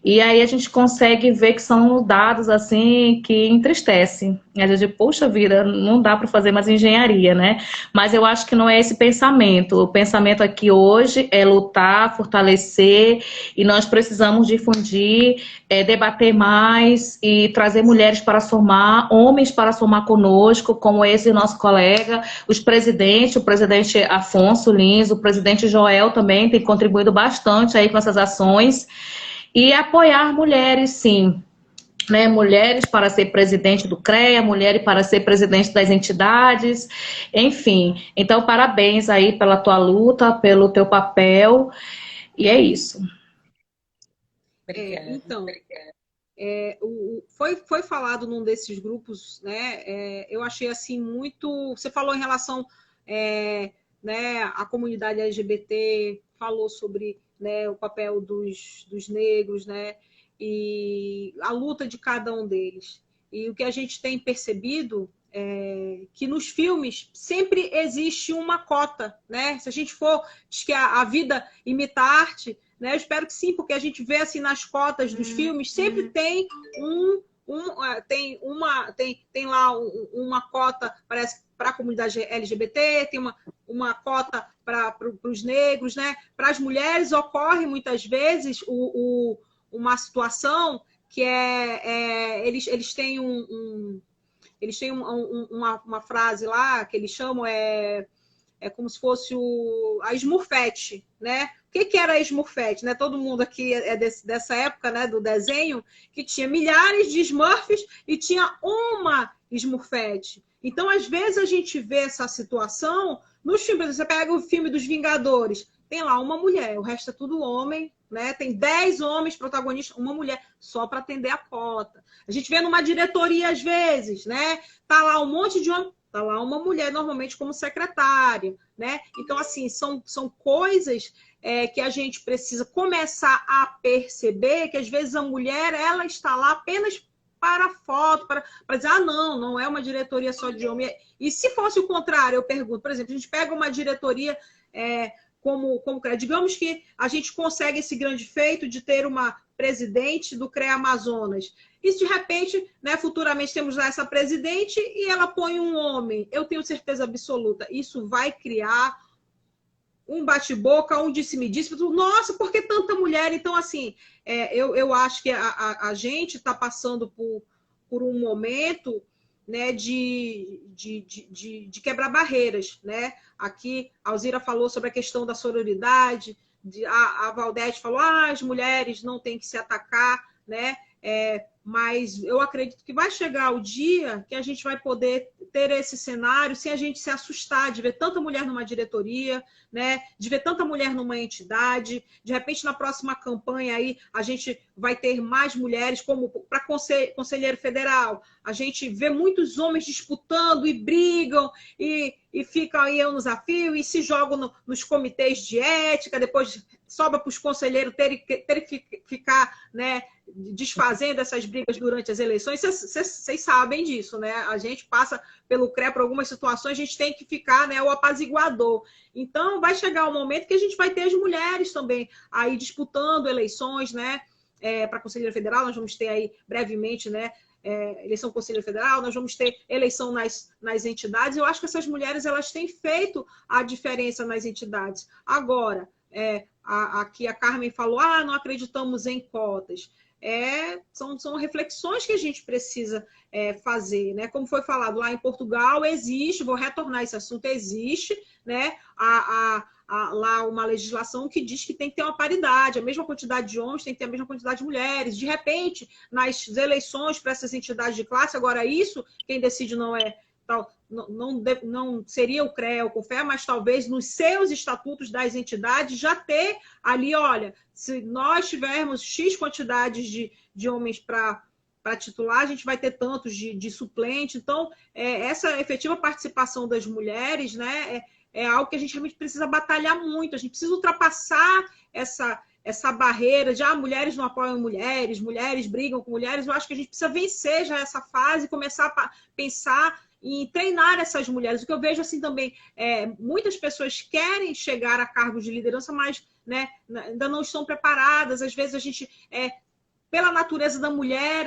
E aí a gente consegue ver que são dados assim que entristecem. A gente, poxa vida, não dá para fazer mais engenharia, né? Mas eu acho que não é esse pensamento. O pensamento aqui hoje é lutar, fortalecer, e nós precisamos difundir, debater mais e trazer mulheres para somar, homens para somar conosco, como esse nosso colega, os presidentes, o presidente Afonso Lins, o presidente Joel também tem contribuído bastante aí com essas ações. E apoiar mulheres, sim, né? Mulheres para ser presidente do CREA, mulheres para ser presidente das entidades, enfim. Então, parabéns aí pela tua luta, pelo teu papel, e é isso. Então, foi falado num desses grupos, né? Eu achei assim muito. Você falou em relação, né, à comunidade LGBT, falou sobre, né, o papel dos negros, né? E a luta de cada um deles. E o que a gente tem percebido é que nos filmes sempre existe uma cota, né? Se a gente for, diz que a vida imita a arte, né? Eu espero que sim, porque a gente vê assim nas cotas dos filmes, sempre tem tem lá uma cota, parece, para a comunidade LGBT, tem uma cota para os negros, né? Para as mulheres ocorre muitas vezes uma situação que eles têm eles têm uma frase lá que eles chamam como se fosse a Smurfette, né? O que era a Smurfette, né? Todo mundo aqui dessa época, né, do desenho, que tinha milhares de Smurfs e tinha uma Smurfette. Então, às vezes, a gente vê essa situação nos filmes. Você pega o filme dos Vingadores, tem lá uma mulher, o resto é tudo homem, né? Tem 10 homens protagonistas, uma mulher, só para atender a cota. A gente vê numa diretoria, às vezes, né? Tá lá um monte de homem, tá lá uma mulher, normalmente como secretária, né? Então, assim, são coisas que a gente precisa começar a perceber, que às vezes a mulher, ela está lá apenas para foto, para dizer, não é uma diretoria só de homem. E se fosse o contrário, eu pergunto, por exemplo, a gente pega uma diretoria digamos que a gente consegue esse grande feito de ter uma presidente do CREA Amazonas. E se de repente, né, futuramente temos lá essa presidente e ela põe um homem, eu tenho certeza absoluta, isso vai criar um bate-boca, um disse-me-disse, nossa, por que tanta mulher? Então, assim, eu acho que a gente está passando por um momento, né, de quebrar barreiras, né? Aqui a Alzira falou sobre a questão da sororidade, a Valdete falou, as mulheres não têm que se atacar, né? Mas eu acredito que vai chegar o dia que a gente vai poder ter esse cenário sem a gente se assustar de ver tanta mulher numa diretoria, né? De ver tanta mulher numa entidade. De repente, na próxima campanha aí, a gente vai ter mais mulheres, como para conselheiro federal. A gente vê muitos homens disputando e brigam e ficam aí anos a fio e se jogam nos comitês de ética, depois sobra para os conselheiros terem que ficar, né, desfazendo essas brigas durante as eleições. Vocês sabem disso, né? A gente passa pelo CREA por algumas situações, a gente tem que ficar, né, o apaziguador. Então, vai chegar um momento que a gente vai ter as mulheres também aí disputando eleições, né? Para Conselheiro Federal, nós vamos ter aí brevemente, né? Eleição do Conselho Federal, nós vamos ter eleição nas entidades. Eu acho que essas mulheres elas têm feito a diferença nas entidades. Agora, aqui a Carmen falou, não acreditamos em cotas. São reflexões que a gente precisa fazer, né? Como foi falado lá em Portugal, existe, vou retornar esse assunto, existe, né? Lá uma legislação que diz que tem que ter uma paridade, a mesma quantidade de homens tem que ter a mesma quantidade de mulheres. De repente, nas eleições para essas entidades de classe, agora isso, quem decide não seria o CREA ou o CONFER, mas talvez nos seus estatutos das entidades já ter ali, olha, se nós tivermos X quantidades de homens para titular, a gente vai ter tantos de suplente. Então, essa efetiva participação das mulheres, né, é algo que a gente realmente precisa batalhar muito. A gente precisa ultrapassar essa barreira de mulheres não apoiam mulheres, mulheres brigam com mulheres. Eu acho que a gente precisa vencer já essa fase e começar a pensar em treinar essas mulheres. O que eu vejo assim também, muitas pessoas querem chegar a cargos de liderança, mas, né, ainda não estão preparadas. Às vezes a gente, pela natureza da mulher,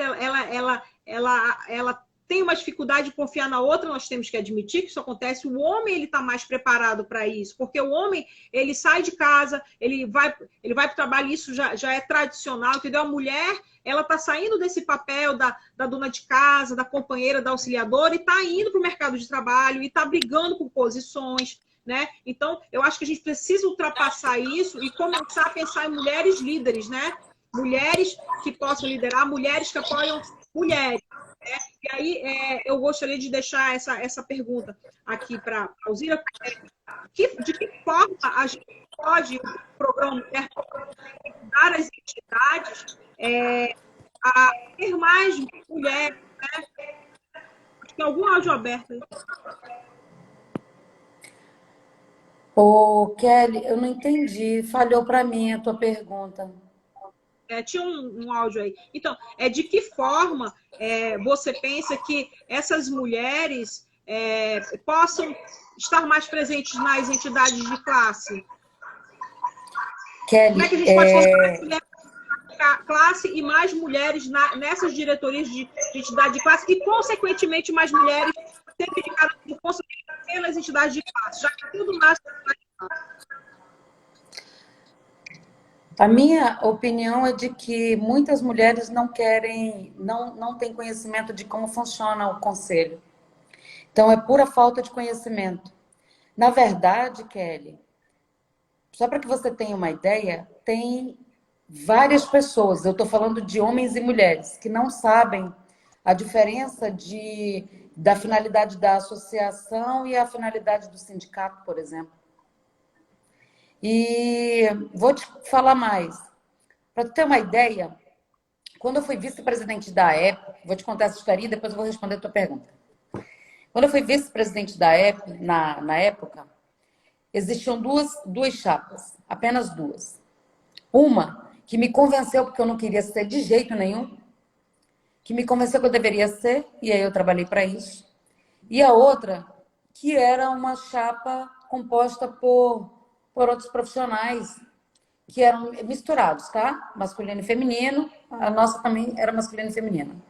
ela tem uma dificuldade de confiar na outra, nós temos que admitir que isso acontece. O homem ele está mais preparado para isso, porque o homem ele sai de casa, ele vai para o trabalho, isso já é tradicional, entendeu? A mulher ela está saindo desse papel da dona de casa, da companheira, da auxiliadora, e está indo para o mercado de trabalho e está brigando por posições, né? Então, eu acho que a gente precisa ultrapassar isso e começar a pensar em mulheres líderes, né? Mulheres que possam liderar, mulheres que apoiam mulheres. E aí, eu gostaria de deixar essa pergunta aqui para a Alzira. De que forma a gente pode, o programa Mulher, ajudar as entidades a ter mais mulheres, né? Tem algum áudio aberto aí? Ô, Kelly, eu não entendi. Falhou para mim a tua pergunta. Tinha um áudio aí. Então, de que forma você pensa que essas mulheres possam estar mais presentes nas entidades de classe? Kelly, Como é que a gente pode colocar mais mulheres na classe e mais mulheres nessas diretorias de entidade de classe e, consequentemente, mais mulheres sempre indicadas pelas entidades de classe, já que tudo nasce na entidade de classe? A minha opinião é de que muitas mulheres não querem, não têm conhecimento de como funciona o conselho. Então, é pura falta de conhecimento. Na verdade, Kelly, só para que você tenha uma ideia, tem várias pessoas, eu estou falando de homens e mulheres, que não sabem a diferença da finalidade da associação e a finalidade do sindicato, por exemplo. E vou te falar mais. Para ter uma ideia, quando eu fui vice-presidente da EP, vou te contar essa história e depois eu vou responder a tua pergunta. Quando eu fui vice-presidente da EP, na época, existiam duas chapas, apenas duas. Uma que me convenceu, porque eu não queria ser de jeito nenhum, que me convenceu que eu deveria ser, e aí eu trabalhei para isso. E a outra, que era uma chapa composta por outros profissionais, que eram misturados, tá? Masculino e feminino. A nossa também era masculino e feminino.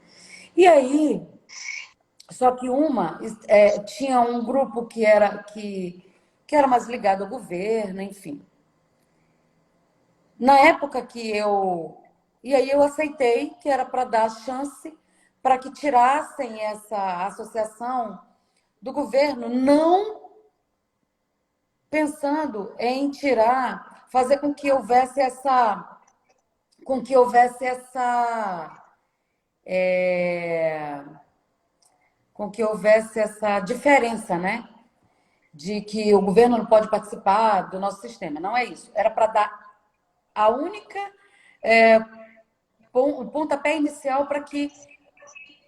E aí, só que uma tinha um grupo que era mais ligado ao governo, enfim. Na época e aí eu aceitei que era para dar chance para que tirassem essa associação do governo, não pensando em fazer com que houvesse essa com que houvesse essa diferença, né? De que o governo não pode participar do nosso sistema. Não é isso. Era para dar a única o pontapé inicial para que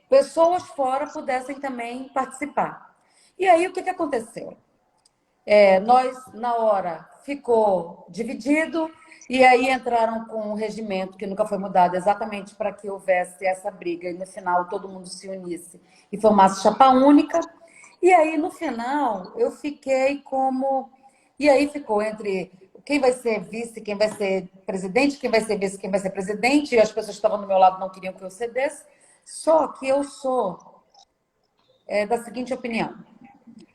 pessoas fora pudessem também participar. E aí, o que aconteceu? Nós, na hora, ficou dividido, e aí entraram com um regimento que nunca foi mudado, exatamente para que houvesse essa briga, e no final todo mundo se unisse e formasse chapa única. E aí, no final, eu fiquei como... E aí ficou entre quem vai ser vice, quem vai ser presidente, quem vai ser vice, quem vai ser presidente, e as pessoas que estavam do meu lado não queriam que eu cedesse. Só que eu sou da seguinte opinião: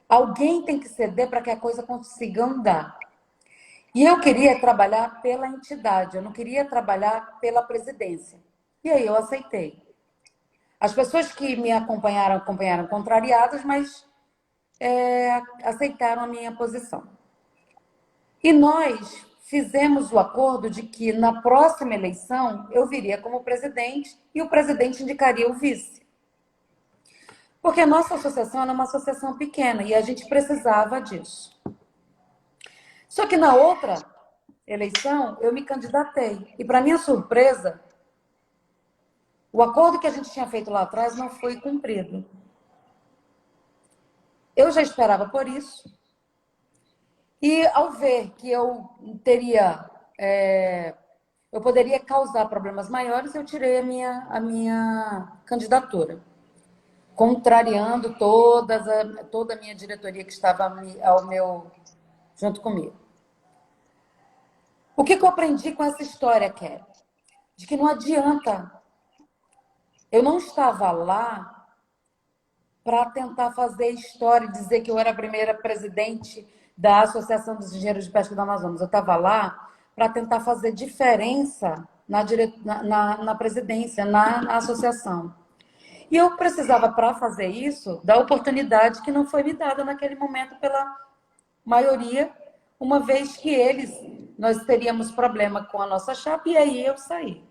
alguém tem que ceder para que a coisa consiga andar. E eu queria trabalhar pela entidade, eu não queria trabalhar pela presidência. E aí eu aceitei. As pessoas que me acompanharam contrariadas, mas aceitaram a minha posição. E nós fizemos o acordo de que na próxima eleição eu viria como presidente e o presidente indicaria o vice. Porque a nossa associação era uma associação pequena e a gente precisava disso. Só que na outra eleição eu me candidatei. E, para minha surpresa, o acordo que a gente tinha feito lá atrás não foi cumprido. Eu já esperava por isso. E ao ver que eu teria... eu poderia causar problemas maiores, eu tirei a minha candidatura, contrariando toda a minha diretoria que estava junto comigo. O que eu aprendi com essa história, Kelly? De que não adianta. Eu não estava lá para tentar fazer história e dizer que eu era a primeira presidente da Associação dos Engenheiros de Pesca do Amazonas. Eu estava lá para tentar fazer diferença na presidência, na associação. E eu precisava, para fazer isso, da oportunidade que não foi me dada naquele momento pela maioria, uma vez que nós teríamos problema com a nossa chapa, e aí eu saí.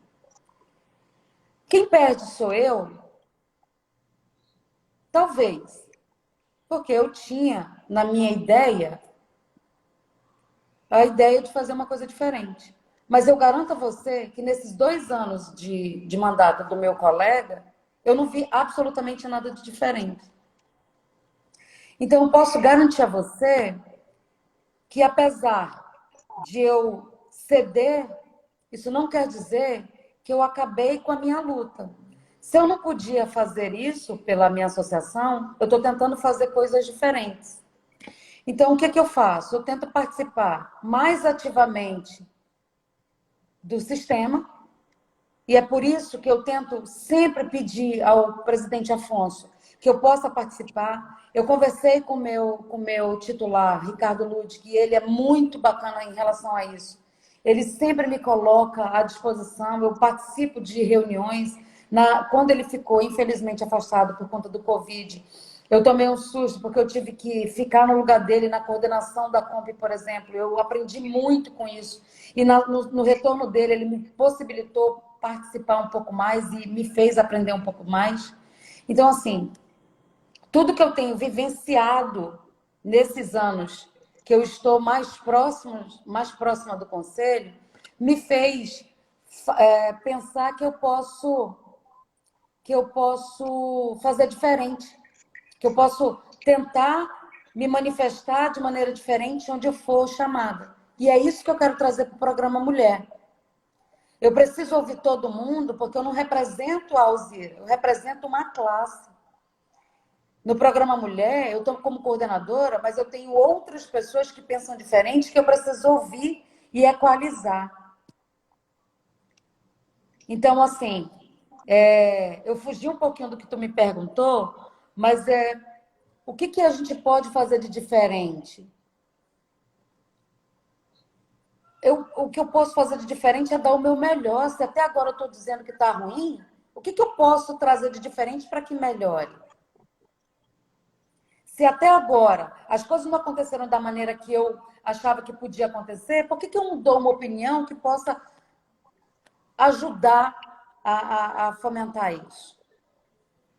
Quem perde sou eu? Talvez. Porque eu tinha, na minha ideia, a ideia de fazer uma coisa diferente. Mas eu garanto a você que nesses 2 anos de mandato do meu colega, eu não vi absolutamente nada de diferente. Então, eu posso garantir a você que, apesar de eu ceder, isso não quer dizer que eu acabei com a minha luta. Se eu não podia fazer isso pela minha associação, eu estou tentando fazer coisas diferentes. Então, o que eu faço? Eu tento participar mais ativamente do sistema, e é por isso que eu tento sempre pedir ao presidente Afonso que eu possa participar. Eu conversei com o meu titular, Ricardo Ludwig, e ele é muito bacana em relação a isso. Ele sempre me coloca à disposição, eu participo de reuniões. Quando ele ficou, infelizmente, afastado por conta do Covid, eu tomei um susto, porque eu tive que ficar no lugar dele na coordenação da Comp, por exemplo. Eu aprendi muito com isso. E no retorno dele, ele me possibilitou participar um pouco mais e me fez aprender um pouco mais. Então, assim, tudo que eu tenho vivenciado nesses anos que eu estou mais próxima do Conselho, me fez pensar que eu posso fazer diferente, que eu posso tentar me manifestar de maneira diferente onde eu for chamada. E é isso que eu quero trazer para o programa Mulher. Eu preciso ouvir todo mundo, porque eu não represento a Alzira, eu represento uma classe. No programa Mulher, eu estou como coordenadora, mas eu tenho outras pessoas que pensam diferente que eu preciso ouvir e equalizar. Então, assim, eu fugi um pouquinho do que tu me perguntou, mas o que a gente pode fazer de diferente? O que eu posso fazer de diferente é dar o meu melhor. Se até agora eu estou dizendo que está ruim, o que eu posso trazer de diferente para que melhore? Se até agora as coisas não aconteceram da maneira que eu achava que podia acontecer, por que eu não dou uma opinião que possa ajudar a fomentar isso?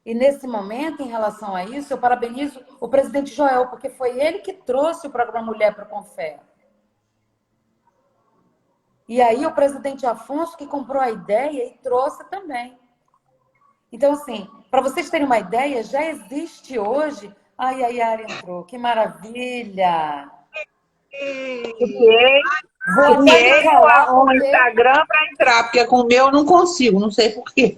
E nesse momento, em relação a isso, eu parabenizo o presidente Joel, porque foi ele que trouxe o programa Mulher para o Confere. E aí o presidente Afonso que comprou a ideia e trouxe também. Então, assim, para vocês terem uma ideia, já existe hoje... Ai, a Yara entrou, que maravilha! Criei, Vou até me criei calar, um porque... Instagram para entrar, porque com o meu eu não consigo, não sei por quê.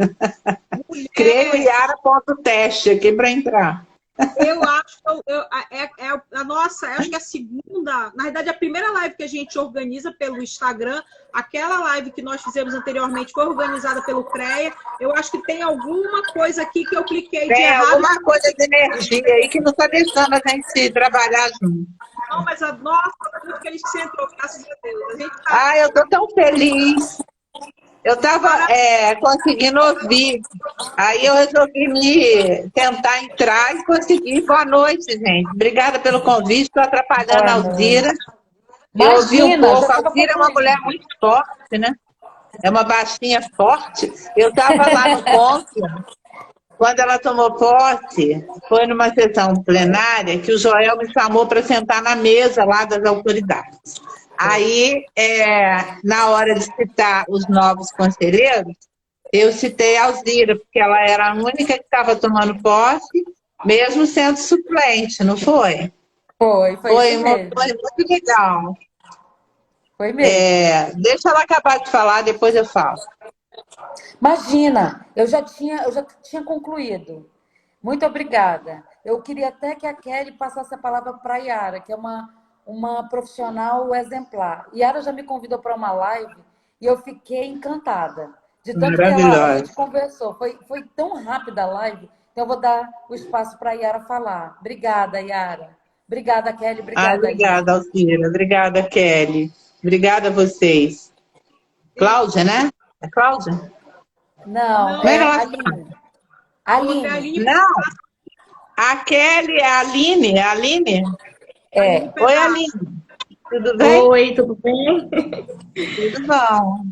Criei o Yara.teste aqui para entrar. Eu acho que nossa, acho que a segunda, na verdade, a primeira live que a gente organiza pelo Instagram, aquela live que nós fizemos anteriormente foi organizada pelo CREA. Eu acho que tem alguma coisa aqui que eu cliquei de errado. Alguma coisa de energia aí que não está deixando a gente trabalhar junto. Não, mas nossa, muito feliz que você entrou, graças a Deus. A gente Eu tô tão feliz. Eu estava conseguindo ouvir. Aí eu resolvi tentar entrar e consegui. Boa noite, gente. Obrigada pelo convite. Estou atrapalhando a Alzira. Eu ouvi um pouco. A Alzira é uma mulher muito forte, né? É uma baixinha forte. Eu estava lá no Consul, quando ela tomou posse, foi numa sessão plenária que o Joel me chamou para sentar na mesa lá das autoridades. Aí, na hora de citar os novos conselheiros, eu citei a Alzira, porque ela era a única que estava tomando posse, mesmo sendo suplente, não foi? Foi isso mesmo. Foi muito legal. Foi mesmo. Deixa ela acabar de falar, depois eu falo. Imagina, eu já tinha concluído. Muito obrigada. Eu queria até que a Kelly passasse a palavra para a Yara, que é uma profissional exemplar. Yara já me convidou para uma live e eu fiquei encantada. De tanto que a gente conversou. Foi tão rápida a live, então eu vou dar o espaço para a Yara falar. Obrigada, Yara. Obrigada, Kelly. Obrigada, Alzira. Obrigada, Kelly. Obrigada a vocês. Cláudia, né? É Cláudia? Não, é a Aline. Aline. Não, a Kelly é a Aline. É a Aline? Oi, Aline. Tudo bem? Oi, tudo bem? Tudo bom.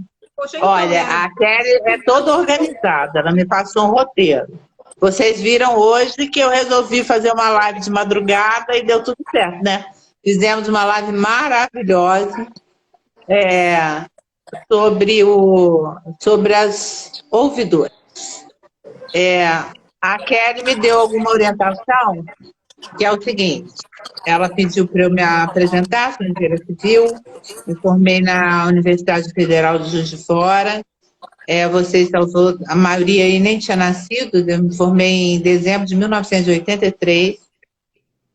Olha, a Kelly é toda organizada. Ela me passou um roteiro. Vocês viram hoje que eu resolvi fazer uma live de madrugada e deu tudo certo, né? Fizemos uma live maravilhosa sobre as ouvidoras. A Kelly me deu alguma orientação, que é o seguinte: ela pediu para eu me apresentar, sou engenheira civil, me formei na Universidade Federal de Juiz de Fora. Vocês, a maioria aí nem tinha nascido, eu me formei em dezembro de 1983.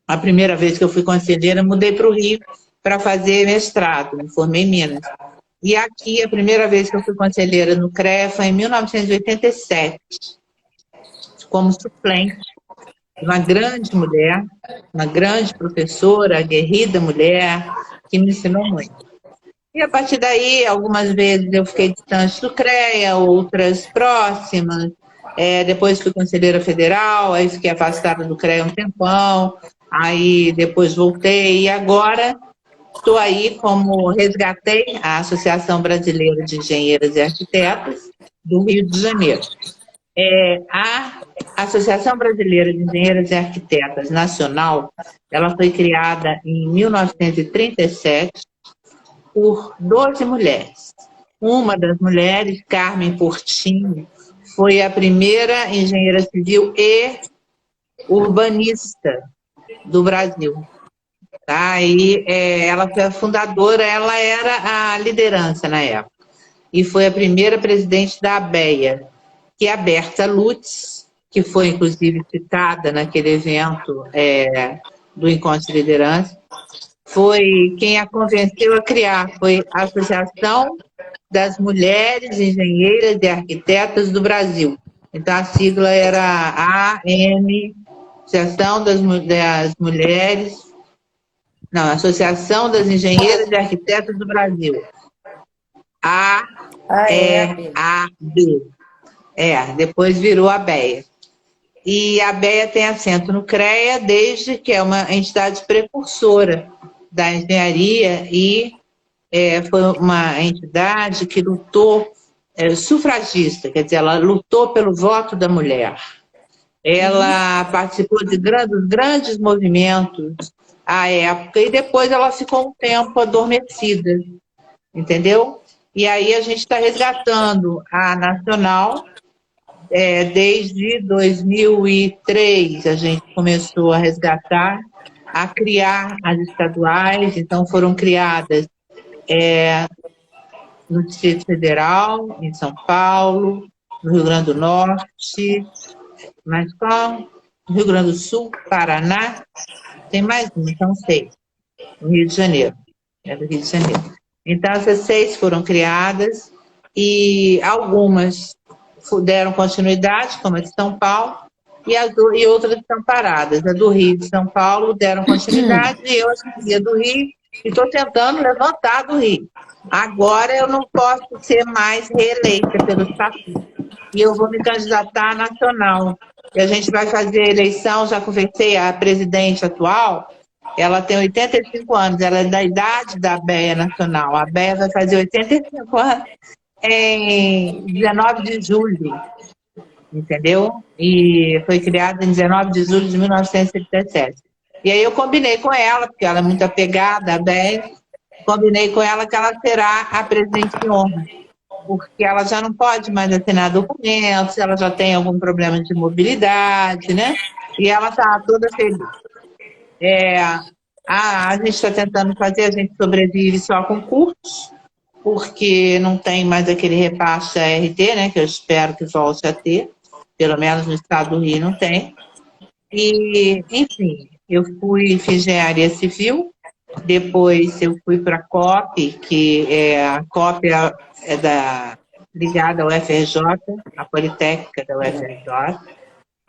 A primeira vez que eu fui conselheira, mudei para o Rio para fazer mestrado, me formei em Minas. E aqui, a primeira vez que eu fui conselheira no CREA foi em 1987, como suplente. Uma grande mulher, uma grande professora, aguerrida mulher, que me ensinou muito. E a partir daí, algumas vezes eu fiquei distante do CREA, outras próximas. Depois fui conselheira federal, aí fiquei afastada do CREA um tempão, aí depois voltei, e agora estou aí como resgatei a Associação Brasileira de Engenheiras e Arquitetas do Rio de Janeiro. A Associação Brasileira de Engenheiras e Arquitetas Nacional, ela foi criada em 1937 por 12 mulheres. Uma das mulheres, Carmen Portinho, foi a primeira engenheira civil e urbanista do Brasil. Tá? E ela foi a fundadora, ela era a liderança na época. E foi a primeira presidente da ABEA, que é a Berta Lutz, que foi inclusive citada naquele evento do Encontro de Liderança, foi quem a convenceu a criar, foi a Associação das Mulheres Engenheiras e Arquitetas do Brasil. Então a sigla era AM, Associação das Mulheres, não, Associação das Engenheiras e Arquitetas do Brasil. AEAB. Depois virou a ABEA. E a ABEA tem assento no CREA desde que é uma entidade precursora da engenharia e foi uma entidade que lutou, sufragista, quer dizer, ela lutou pelo voto da mulher. Ela participou dos grandes movimentos à época e depois ela ficou um tempo adormecida, entendeu? E aí a gente está resgatando a nacional. Desde 2003 a gente começou a resgatar, a criar as estaduais, então foram criadas no Distrito Federal, em São Paulo, no Rio Grande do Norte, mas qual? No Rio Grande do Sul, Paraná, tem mais uma, são 6, no Rio de Janeiro, do Rio de Janeiro. Então essas 6 foram criadas e algumas deram continuidade, como a de São Paulo, e outras estão paradas. A do Rio e de São Paulo deram continuidade, e eu assumi a do Rio, e estou tentando levantar a do Rio. Agora eu não posso ser mais reeleita pelo estatuto, e eu vou me candidatar à nacional. E a gente vai fazer a eleição, já conversei, a presidente atual, ela tem 85 anos, ela é da idade da ABEA Nacional. A ABEA vai fazer 85 anos em 19 de julho, entendeu? E foi criada em 19 de julho de 1977. E aí eu combinei com ela, porque ela é muito apegada à BES, combinei com ela que ela será a presidente de honra, porque ela já não pode mais assinar documentos, ela já tem algum problema de mobilidade, né? E ela está toda feliz. A gente está tentando fazer, a gente sobrevive só com cursos, porque não tem mais aquele repasse da RT, né, que eu espero que volte a ter, pelo menos no estado do Rio não tem. E, enfim, eu fiz engenharia civil, depois eu fui para a COP, a COP ligada ao UFRJ, a Politécnica da UFRJ.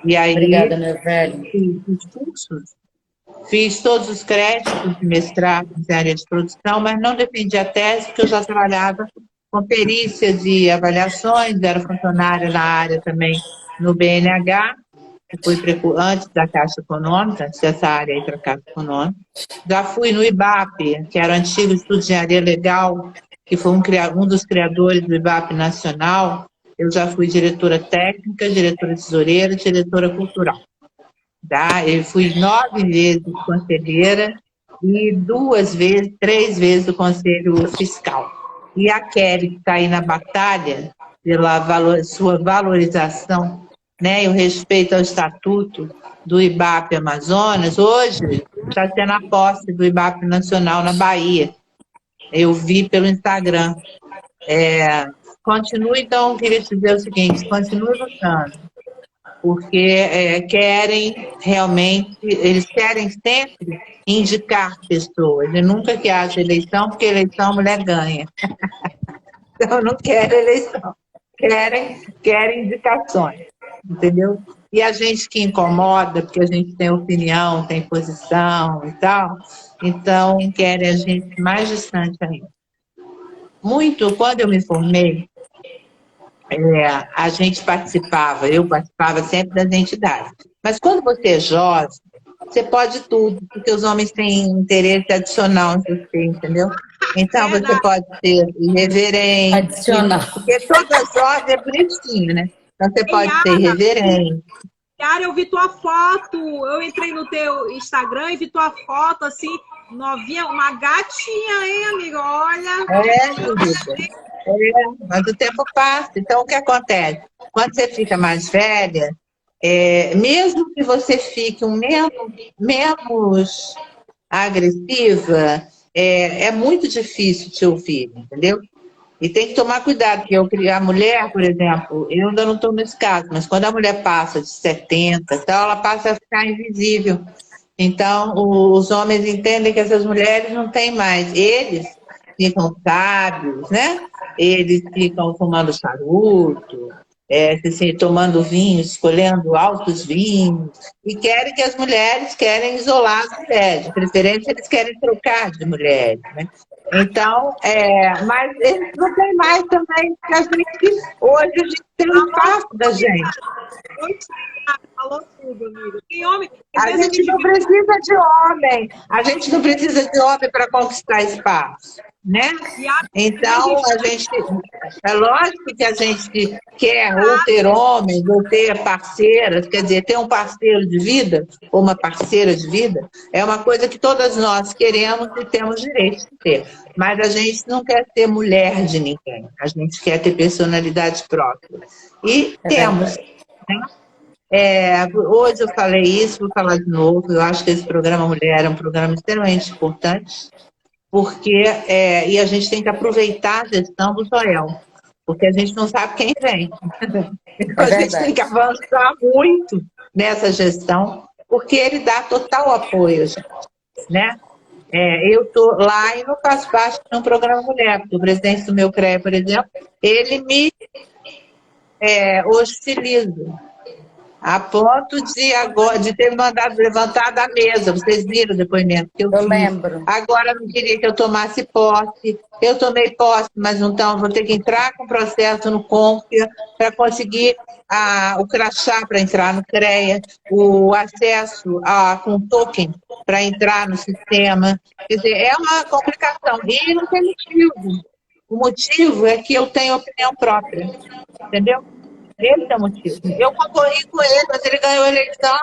E aí, obrigada, meu velho. Fiz cursos. Fiz todos os créditos de mestrado em engenharia de produção, mas não defendi a tese, porque eu já trabalhava com perícias e avaliações, era funcionária na área também no BNH, que fui antes da Caixa Econômica, antes dessa área aí para a Caixa Econômica. Já fui no IBAP, que era o antigo Instituto de Engenharia Legal, que foi um dos criadores do IBAP Nacional. Eu já fui diretora técnica, diretora tesoureira, diretora cultural. Eu fui 9 vezes conselheira e 3 vezes do Conselho Fiscal. E a Kelly, que está aí na batalha pela sua valorização, né, e o respeito ao estatuto do IBAP Amazonas, hoje está tendo a posse do IBAP Nacional na Bahia. Eu vi pelo Instagram. Continue, então, queria te dizer o seguinte, continue lutando, porque querem realmente, eles querem sempre indicar pessoas, e nunca que haja eleição, porque eleição a mulher ganha. Então não querem eleição, querem indicações, entendeu? E a gente que incomoda, porque a gente tem opinião, tem posição e tal, então querem a gente mais distante ainda. Quando eu me formei, a gente eu participava sempre das entidades. Mas quando você é jovem, você pode tudo, porque os homens têm interesse adicional em você, entendeu? Então você pode ser irreverente. Adicional. Porque toda jovem é bonitinho, né? Então você pode ser irreverente. Cara, eu vi tua foto, eu entrei no teu Instagram e vi tua foto, assim, novinha, uma gatinha, hein, amiga? Olha. Querida. Mas o tempo passa. Então, o que acontece? Quando você fica mais velha, mesmo que você fique menos agressiva, é muito difícil te ouvir, entendeu? E tem que tomar cuidado, porque a mulher, por exemplo, eu ainda não estou nesse caso, mas quando a mulher passa de 70, então ela passa a ficar invisível. Então, os homens entendem que essas mulheres não têm mais. Eles ficam sábios, né? Eles ficam fumando charuto, tomando vinho, escolhendo altos vinhos, e querem que as mulheres querem isolar as mulheres. De preferência, eles querem trocar de mulheres, né? Então, mas eles não têm mais também, porque hoje a gente tem um espaço da gente. Falou tudo, amiga. Tem homem, a gente não precisa de homem. A gente não precisa de homem para conquistar espaço. né? E a Então, é lógico que a gente quer ou ter homens, ou ter parceiras, quer dizer, ter um parceiro de vida, ou uma parceira de vida, é uma coisa que todas nós queremos e temos direito de ter. Mas a gente não quer ser mulher de ninguém, a gente quer ter personalidade própria. E temos, né? Hoje eu falei isso, vou falar de novo, eu acho que esse programa Mulher é um programa extremamente importante, porque e a gente tem que aproveitar a gestão do Joel, porque a gente não sabe quem vem. Então a gente tem que avançar muito nessa gestão, porque ele dá total apoio, gente, né? Eu estou lá e não faço parte de um programa Mulher, porque o presidente do meu CREA, por exemplo, ele me hostiliza. A ponto de ter mandado levantar da mesa. Vocês viram o depoimento que eu fiz. lembro. Agora não queria que eu tomasse posse. Eu tomei posse, mas então vou ter que entrar com processo no CONFIA para conseguir o crachá para entrar no CREA, o acesso com token para entrar no sistema. Quer dizer, é uma complicação. E não tem motivo. O motivo é que eu tenho opinião própria. Entendeu? Esse é o motivo. Eu concorri com ele, mas ele ganhou a eleição.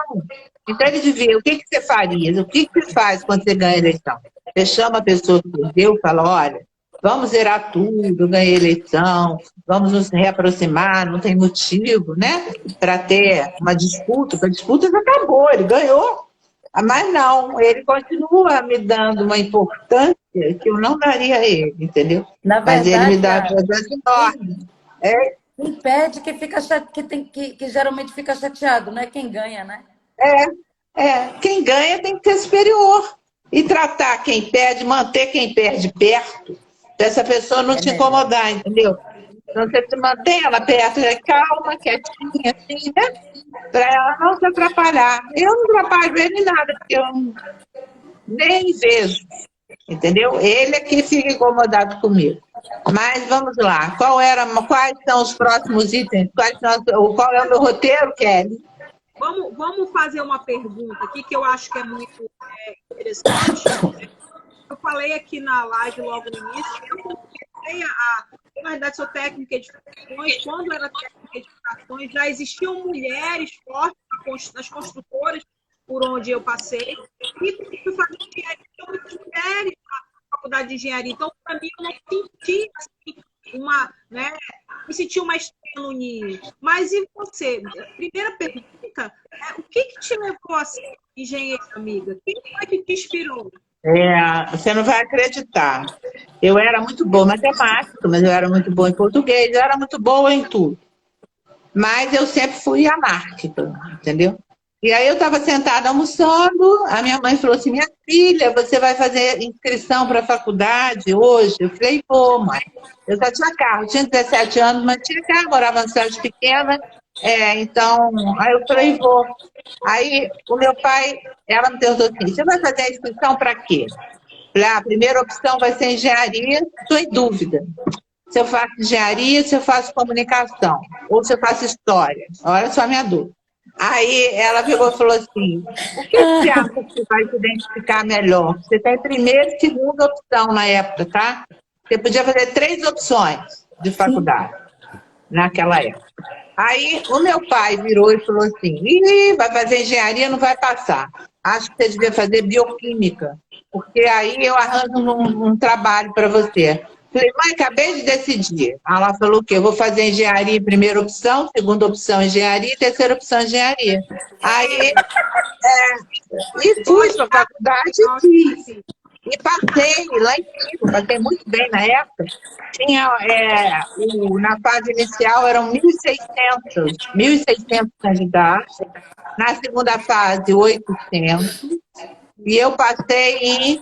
Então ele devia. O que você faria? O que você faz quando você ganha a eleição? Você chama a pessoa que perdeu e fala, olha, vamos zerar tudo, eu ganhei a eleição, vamos nos reaproximar, não tem motivo, né? Para ter uma disputa. A disputa já acabou, ele ganhou. Mas não, ele continua me dando uma importância que eu não daria a ele, entendeu? Na verdade, mas ele me dá projetos enormes. Impede que fica que geralmente fica chateado, não é quem ganha, né? Quem ganha tem que ser superior. E tratar quem perde, manter quem perde perto, dessa pessoa não te incomodar, entendeu? Então você se mantém ela perto, calma, quietinha, assim, né? Para ela não se atrapalhar. Eu não atrapalho ele em nada, porque eu nem vejo, entendeu? Ele é que fica incomodado comigo. Mas vamos lá, quais são os próximos itens? Qual é o meu roteiro, Kelly? Vamos fazer uma pergunta aqui que eu acho que é muito interessante. Eu falei aqui na live logo no início, eu comecei na verdade, sou técnica de edificações. Quando era técnica de edificações, já existiam mulheres fortes nas construtoras por onde eu passei. E fui fazer engenharia, tinha muitas mulheres na faculdade de engenharia. Então, para mim, eu não senti assim, me senti uma estrela no ninho. Mas e você? Primeira pergunta, o que te levou a ser engenheira, amiga? Quem foi que te inspirou? Você não vai acreditar. Eu era muito boa em matemática, mas eu era muito boa em português, eu era muito boa em tudo. Mas eu sempre fui anárquica, entendeu? E aí eu estava sentada almoçando, a minha mãe falou assim, minha filha, você vai fazer inscrição para a faculdade hoje? Eu falei, vou, mãe. Eu já tinha carro, tinha 17 anos, mas tinha carro, morava numa cidade pequena, então, aí eu falei, vou. Aí o meu pai, ela me perguntou assim, você vai fazer a inscrição para quê? Eu falei, a primeira opção vai ser engenharia, estou em dúvida. Se eu faço engenharia, se eu faço comunicação, ou se eu faço história. Olha só a minha dúvida. Aí ela pegou e falou assim, o que você acha que vai se identificar melhor? Você tem primeira e segunda opção na época, tá? Você podia fazer 3 opções de faculdade naquela época. Aí o meu pai virou e falou assim, vai fazer engenharia, não vai passar. Acho que você devia fazer bioquímica, porque aí eu arranjo um trabalho para você. Falei, mãe, acabei de decidir. Ela falou o quê? Eu vou fazer engenharia em primeira opção, segunda opção engenharia, terceira opção engenharia. Aí, e fui para a faculdade e fiz. E passei lá em cima, passei muito bem na época. Tinha, na fase inicial eram 1.600 candidatos. Na segunda fase, 800. E eu passei em...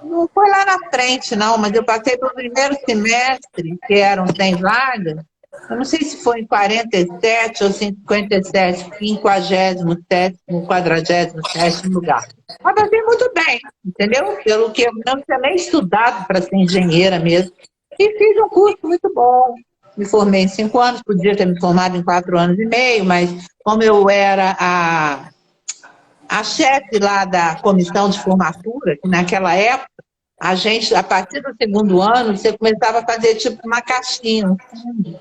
Não foi lá na frente, não, mas eu passei para o primeiro semestre, que eram 100 vagas. Eu não sei se foi em 47 ou 57, 57º, 47º lugar. Mas passei muito bem, entendeu? Pelo que eu não tinha nem estudado para ser engenheira mesmo. E fiz um curso muito bom. Me formei em 5 anos, podia ter me formado em 4 anos e meio, mas como eu era a chefe lá da comissão de formatura, que naquela época a gente, a partir do segundo ano, você começava a fazer tipo uma caixinha, um fundo,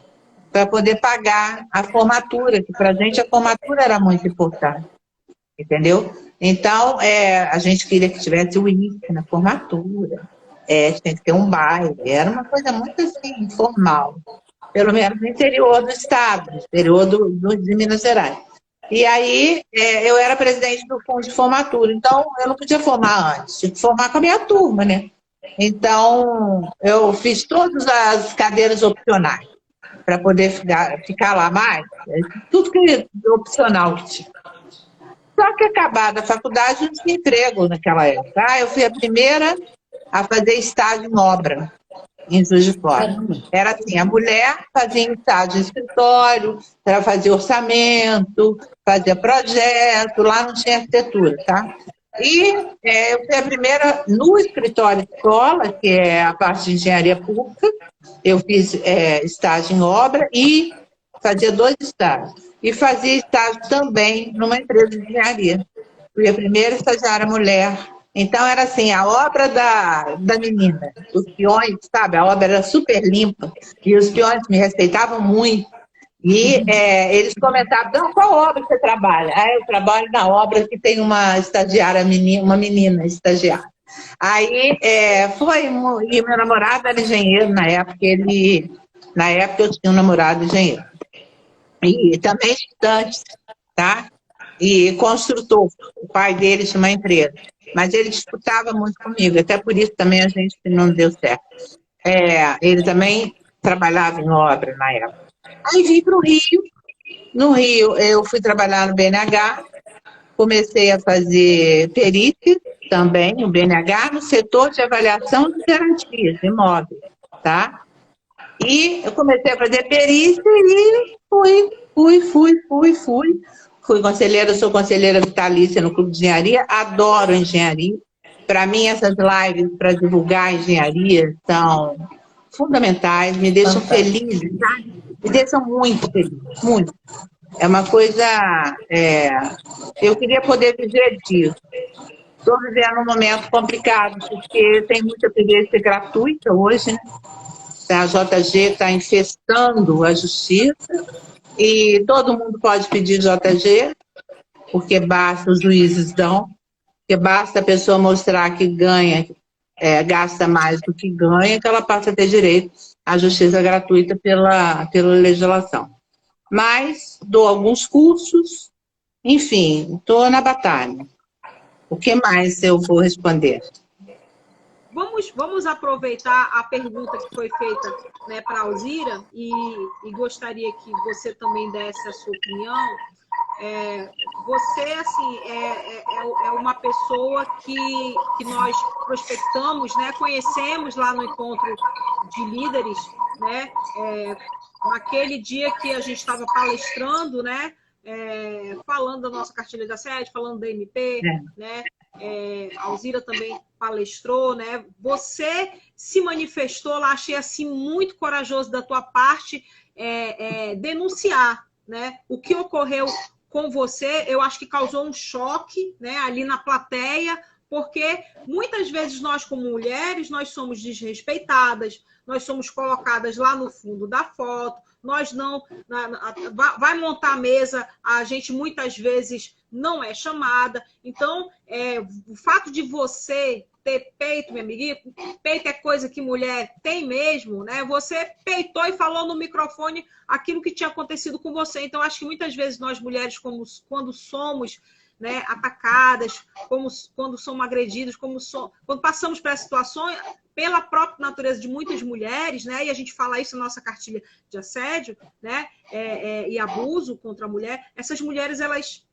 para poder pagar a formatura, que para a gente a formatura era muito importante, entendeu? Então, a gente queria que tivesse o uísque na formatura, tinha que ter um baile, era uma coisa muito assim, informal, pelo menos no interior do estado, no interior de Minas Gerais. E aí, eu era presidente do fundo de formatura, então eu não podia formar antes, tinha que formar com a minha turma, né? Então, eu fiz todas as cadeiras opcionais para poder ficar lá mais, tudo que opcional que tinha. Só que acabada a faculdade, não tinha emprego naquela época. Eu fui a primeira a fazer estágio em obra em Juiz de Fora. Era assim, a mulher fazia estágio em escritório, ela fazia orçamento, fazia projeto, lá não tinha arquitetura, tá? E eu fui a primeira no escritório de escola, que é a parte de engenharia pública, eu fiz estágio em obra e fazia 2 estágios. E fazia estágio também numa empresa de engenharia. Fui a primeira estagiária mulher. Então, era assim, a obra da menina. Os peões, sabe? A obra era super limpa. E os peões me respeitavam muito. E eles comentavam, não, qual obra você trabalha? Eu trabalho na obra que tem uma estagiária, uma menina estagiária. Aí, e meu namorado era engenheiro na época, eu tinha um namorado engenheiro. E também estudante, tá? E construtor, o pai dele tinha uma empresa. Mas ele disputava muito comigo, até por isso também a gente não deu certo. Ele também trabalhava em obra na época. Aí vim para o Rio. No Rio, eu fui trabalhar no BNH, comecei a fazer perícia também, no BNH, no setor de avaliação de garantias de imóveis, tá? E eu comecei a fazer perícia e fui. Fui conselheira, sou conselheira vitalícia no Clube de Engenharia, adoro engenharia. Para mim, essas lives para divulgar a engenharia são fundamentais, me deixam feliz, tá? Me deixam muito feliz, muito. É uma coisa... eu queria poder viver disso. Estou vivendo um momento complicado, porque tem muita perícia gratuita hoje, né? A JG está infestando a justiça e todo mundo pode pedir JG, porque basta, os juízes dão, porque basta a pessoa mostrar que ganha, gasta mais do que ganha, que ela passa a ter direito à justiça gratuita pela legislação. Mas dou alguns cursos, enfim, estou na batalha. O que mais eu vou responder? Vamos aproveitar a pergunta que foi feita, né, para a Alzira e gostaria que você também desse a sua opinião. Você, assim, é uma pessoa que nós prospectamos, né, conhecemos lá no encontro de líderes, né, naquele dia que a gente estava palestrando, né, falando da nossa cartilha de assédio, falando da MP, né, a Alzira também palestrou, né? Você se manifestou lá, achei assim muito corajoso da tua parte denunciar, né? O que ocorreu com você, eu acho que causou um choque, né? Ali na plateia, porque muitas vezes nós como mulheres, nós somos desrespeitadas, nós somos colocadas lá no fundo da foto, nós não... Vai montar a mesa, a gente muitas vezes não é chamada. Então, o fato de você ter peito, minha amiga, peito é coisa que mulher tem mesmo, né? Você peitou e falou no microfone aquilo que tinha acontecido com você. Então, acho que muitas vezes nós mulheres, quando somos, né, atacadas, quando somos agredidas, quando passamos por essa situação, pela própria natureza de muitas mulheres, né, e a gente fala isso na nossa cartilha de assédio, né, e abuso contra a mulher, essas mulheres, elas,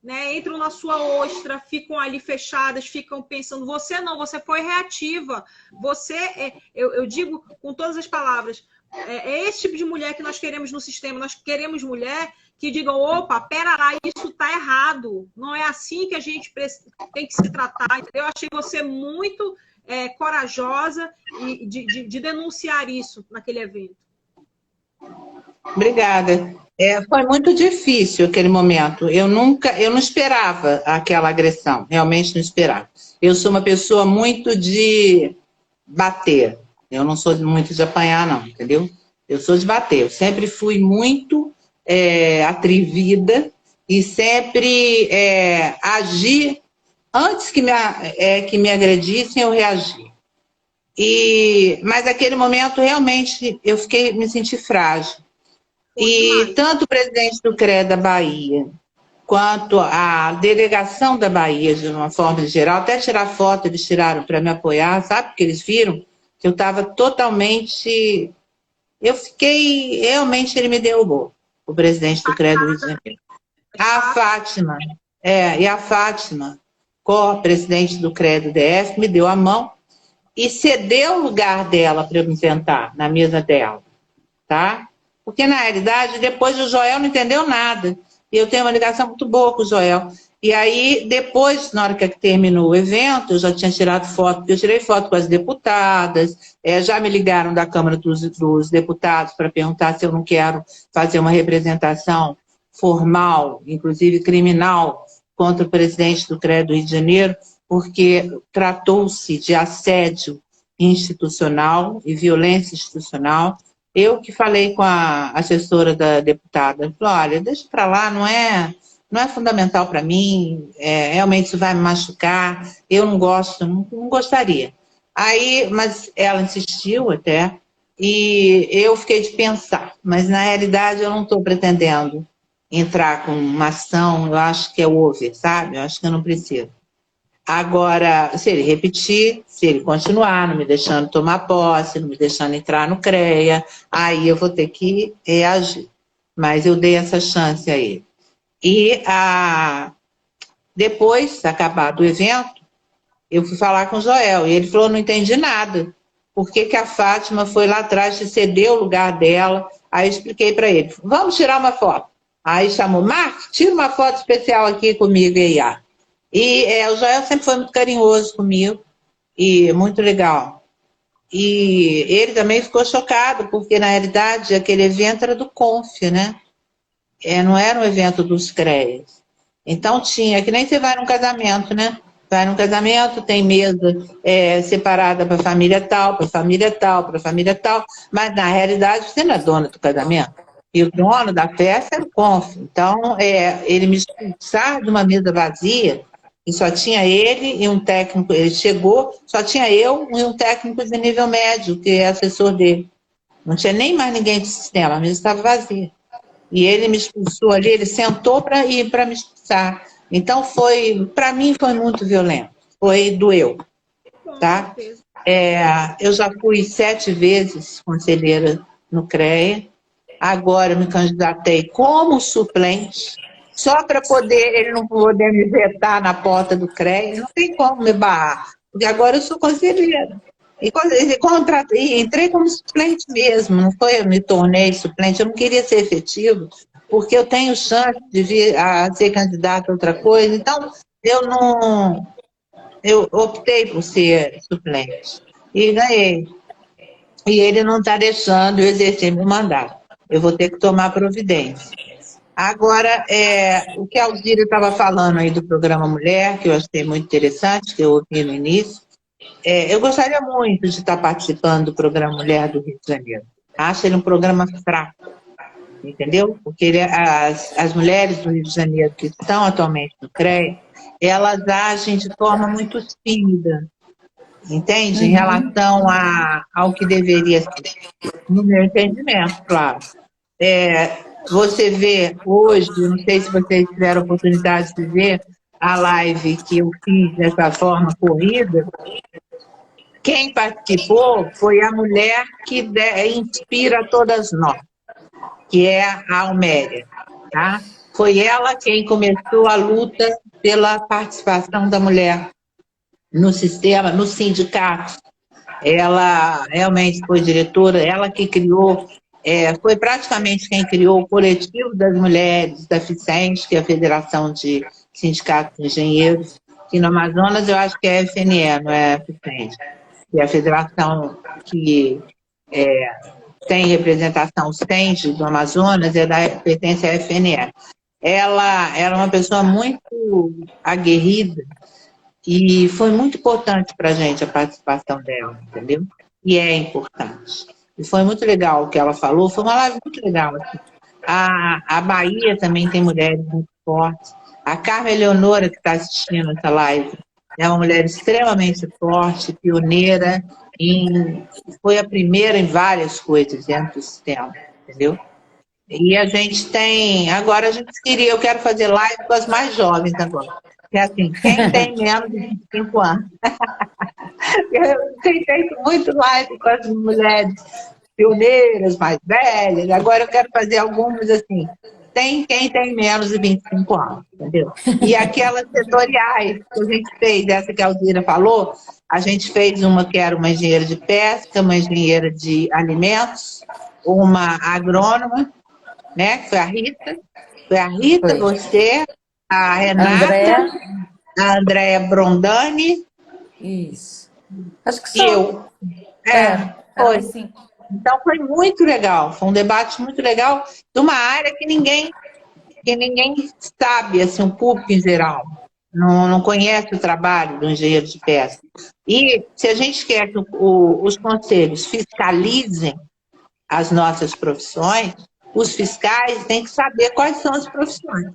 né, entram na sua ostra, ficam ali fechadas, ficam pensando, você não, você foi reativa, você, eu digo com todas as palavras, esse tipo de mulher que nós queremos no sistema, nós queremos mulher que digam, opa, pera lá, isso tá errado, não é assim que a gente tem que se tratar. Eu achei você muito corajosa de denunciar isso naquele evento. Obrigada. Foi muito difícil aquele momento. Eu não esperava aquela agressão, realmente não esperava. Eu sou uma pessoa muito de bater. Eu não sou muito de apanhar, não, entendeu? Eu sou de bater. Eu sempre fui muito atrevida e sempre agi antes que me agredissem, eu reagi. Mas naquele momento, realmente, me senti frágil. E tanto o presidente do CREA da Bahia, quanto a delegação da Bahia, de uma forma geral, até tirar foto, eles tiraram para me apoiar, sabe? Porque eles viram que eu estava totalmente... Realmente, ele me derrubou, o presidente do CREA do Rio de Janeiro. A Fátima, co-presidente do CREA do DF, me deu a mão e cedeu o lugar dela para eu me sentar na mesa dela, tá? Porque, na realidade, depois o Joel não entendeu nada. E eu tenho uma ligação muito boa com o Joel. E aí, depois, na hora que terminou o evento, eu já tinha tirado foto, porque eu tirei foto com as deputadas, já me ligaram da Câmara dos Deputados para perguntar se eu não quero fazer uma representação formal, inclusive criminal, contra o presidente do CREA do Rio de Janeiro, porque tratou-se de assédio institucional e violência institucional. Eu que falei com a assessora da deputada, falou, olha, deixa para lá, não é fundamental para mim, realmente isso vai me machucar, eu não gosto, não gostaria. Aí, mas ela insistiu até, e eu fiquei de pensar, mas na realidade eu não estou pretendendo entrar com uma ação, eu acho que é over, sabe? Eu acho que eu não preciso. Agora, se ele repetir, se ele continuar não me deixando tomar posse, não me deixando entrar no CREA, aí eu vou ter que reagir. Mas eu dei essa chance a ele. E depois, acabado o evento, eu fui falar com o Joel, e ele falou, não entendi nada. Por que a Fátima foi lá atrás e cedeu o lugar dela? Aí eu expliquei para ele, vamos tirar uma foto. Aí chamou, Marcos, tira uma foto especial aqui comigo, Iá. E o Joel sempre foi muito carinhoso comigo, e muito legal. E ele também ficou chocado, porque na realidade aquele evento era do CONF, né? Não era um evento dos CREAs. Então tinha, que nem você vai num casamento, né? Vai num casamento, tem mesa separada para família tal, para família tal, para família tal, mas na realidade você não é dona do casamento. E o dono da festa era o CONF. Então, ele me expulsar de uma mesa vazia, e só tinha ele e um técnico, ele chegou, só tinha eu e um técnico de nível médio, que é assessor dele. Não tinha nem mais ninguém de sistema, a mesa estava vazia. E ele me expulsou ali, ele sentou para me expulsar. Então, para mim, foi muito violento. Doeu, tá? Eu já fui 7 vezes conselheira no CREA, agora eu me candidatei como suplente, só para ele não poder me vetar na porta do CREA, não tem como me barrar, porque agora eu sou conselheira. E entrei como suplente mesmo, não foi eu me tornei suplente, eu não queria ser efetivo, porque eu tenho chance de vir a ser candidata a outra coisa, então eu optei por ser suplente e ganhei. E ele não está deixando eu exercer meu mandato. Eu vou ter que tomar providência. Agora, o que a Alzira estava falando aí do programa Mulher, que eu achei muito interessante, que eu ouvi no início, eu gostaria muito de estar participando do programa Mulher do Rio de Janeiro. Acho ele um programa fraco, entendeu? Porque as mulheres do Rio de Janeiro que estão atualmente no CREA, elas agem de forma muito tímida, entende? Em relação ao que deveria ser. No meu entendimento, claro. Você vê hoje, não sei se vocês tiveram a oportunidade de ver a live que eu fiz dessa forma corrida, quem participou foi a mulher que inspira todas nós, que é a Alméria, tá? Foi ela quem começou a luta pela participação da mulher no sistema, no sindicato. Ela realmente foi diretora, ela que criou, foi praticamente quem criou o coletivo das mulheres da FICENS, que é a Federação de Sindicatos de Engenheiros, que no Amazonas eu acho que é a FNE, não é a FICENS, que é a federação que tem representação, o SENG do Amazonas, pertence à FNE. Ela era uma pessoa muito aguerrida, E foi muito importante para a gente a participação dela, entendeu? E é importante. E foi muito legal o que ela falou, foi uma live muito legal. Assim. A Bahia também tem mulheres muito fortes. A Carmen Eleonora, que está assistindo essa live, é uma mulher extremamente forte, pioneira, foi a primeira em várias coisas dentro do sistema, entendeu? E a gente tem, agora eu quero fazer live com as mais jovens agora. Que é assim, quem tem menos de 25 anos. Eu tenho feito muito live com as mulheres pioneiras, mais velhas. Agora eu quero fazer algumas assim. Tem quem tem menos de 25 anos, entendeu? E aquelas setoriais que a gente fez, essa que a Alzira falou, a gente fez uma que era uma engenheira de pesca, uma engenheira de alimentos, uma agrônoma, né? Que foi a Rita. Foi a Rita, Foi. Você, a Renata, a Andréia Brondani. Isso. Acho que E eu. Foi. Assim. Então foi muito legal, foi um debate muito legal de uma área que ninguém sabe, assim, o público em geral. Não conhece o trabalho do engenheiro de pesca. E se a gente quer que os conselhos fiscalizem as nossas profissões, os fiscais têm que saber quais são as profissões.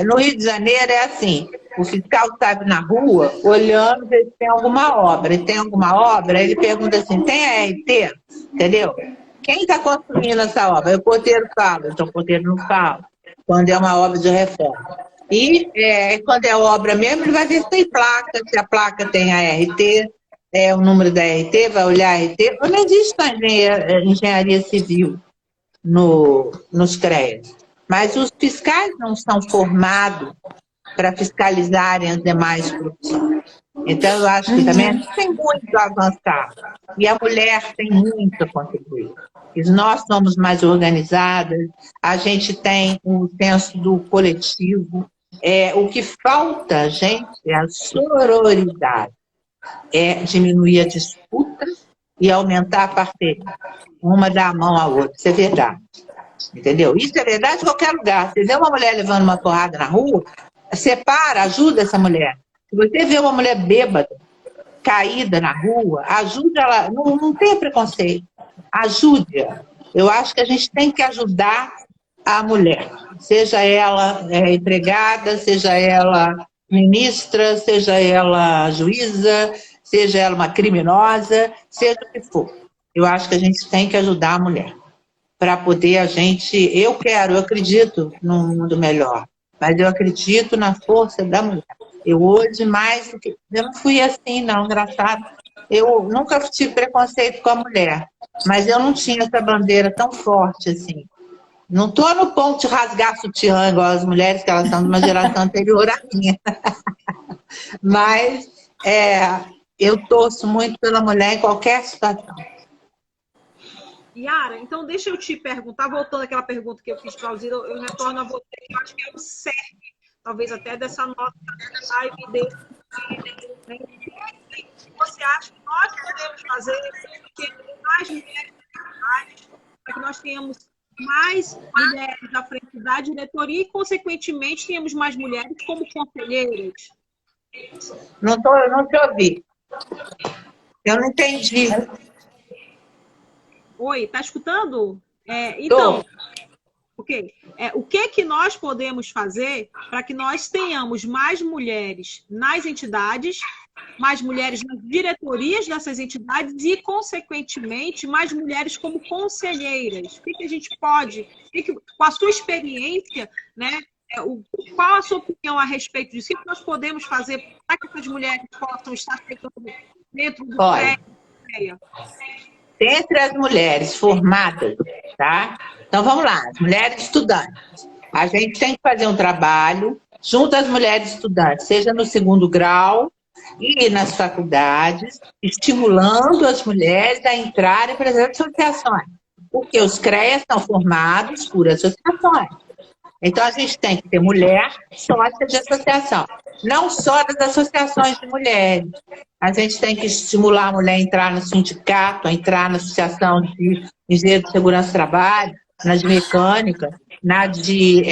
No Rio de Janeiro é assim, o fiscal está na rua olhando ver se tem alguma obra. E tem alguma obra, ele pergunta assim, tem ART? Entendeu? Quem está construindo essa obra? O porteiro fala, então o porteiro não fala, quando é uma obra de reforma. E quando é obra mesmo, ele vai ver se tem placa, se a placa tem ART, o número da ART, vai olhar a ART. Não existe engenharia civil nos CREAs. Mas os fiscais não são formados para fiscalizarem as demais profissões. Então, eu acho que também a gente tem muito a avançar. E a mulher tem muito a contribuir. E nós somos mais organizadas, a gente tem o senso do coletivo. O que falta, gente, é a sororidade. É diminuir a disputa e aumentar a parceria. Uma dá a mão à outra. Isso é verdade. Entendeu? Isso é verdade em qualquer lugar. Se vê uma mulher levando uma porrada na rua, separa, ajuda essa mulher. Se você vê uma mulher bêbada, caída na rua, ajuda ela. Não tenha preconceito. Ajude-a. Eu acho que a gente tem que ajudar a mulher. Seja ela empregada, seja ela ministra, seja ela juíza, seja ela uma criminosa, seja o que for. Eu acho que a gente tem que ajudar a mulher. Para poder eu acredito num mundo melhor, mas eu acredito na força da mulher. Eu hoje, mais do que... Eu não fui assim, não, engraçado. Eu nunca tive preconceito com a mulher, mas eu não tinha essa bandeira tão forte assim. Não estou no ponto de rasgar sutiã, igual as mulheres, que elas são de uma geração anterior à minha. Mas eu torço muito pela mulher em qualquer situação. Yara, então deixa eu te perguntar, voltando àquela pergunta que eu fiz para a Alzira, eu retorno a você, eu acho que é o cerne, talvez até dessa nossa live desse. Né? O que você acha que nós podemos fazer para que mais mulheres para que nós tenhamos mais mulheres à frente da diretoria e, consequentemente, tenhamos mais mulheres como conselheiras? Não te ouvi. Eu não entendi. Oi, tá escutando? Então, ok. O que nós podemos fazer para que nós tenhamos mais mulheres nas entidades, mais mulheres nas diretorias dessas entidades e, consequentemente, mais mulheres como conselheiras? O que a gente pode, com a sua experiência, né? Qual a sua opinião a respeito disso? O que nós podemos fazer para que essas mulheres possam estar chegando dentro do prédio? Entre as mulheres formadas, tá? Então vamos lá, as mulheres estudantes. A gente tem que fazer um trabalho junto às mulheres estudantes, seja no segundo grau e nas faculdades, estimulando as mulheres a entrarem para as associações. Porque os CREAs são formados por associações. Então, a gente tem que ter mulher sócia de associação. Não só das associações de mulheres. A gente tem que estimular a mulher a entrar no sindicato, a entrar na associação de engenheiro de segurança do trabalho, na de mecânica, na de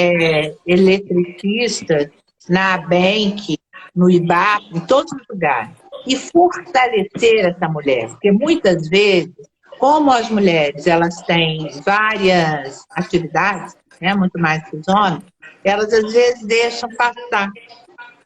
eletricistas, na ABENC, no IBAP, em todos os lugares. E fortalecer essa mulher, porque muitas vezes, como as mulheres elas têm várias atividades, né, muito mais que os homens, elas às vezes deixam passar,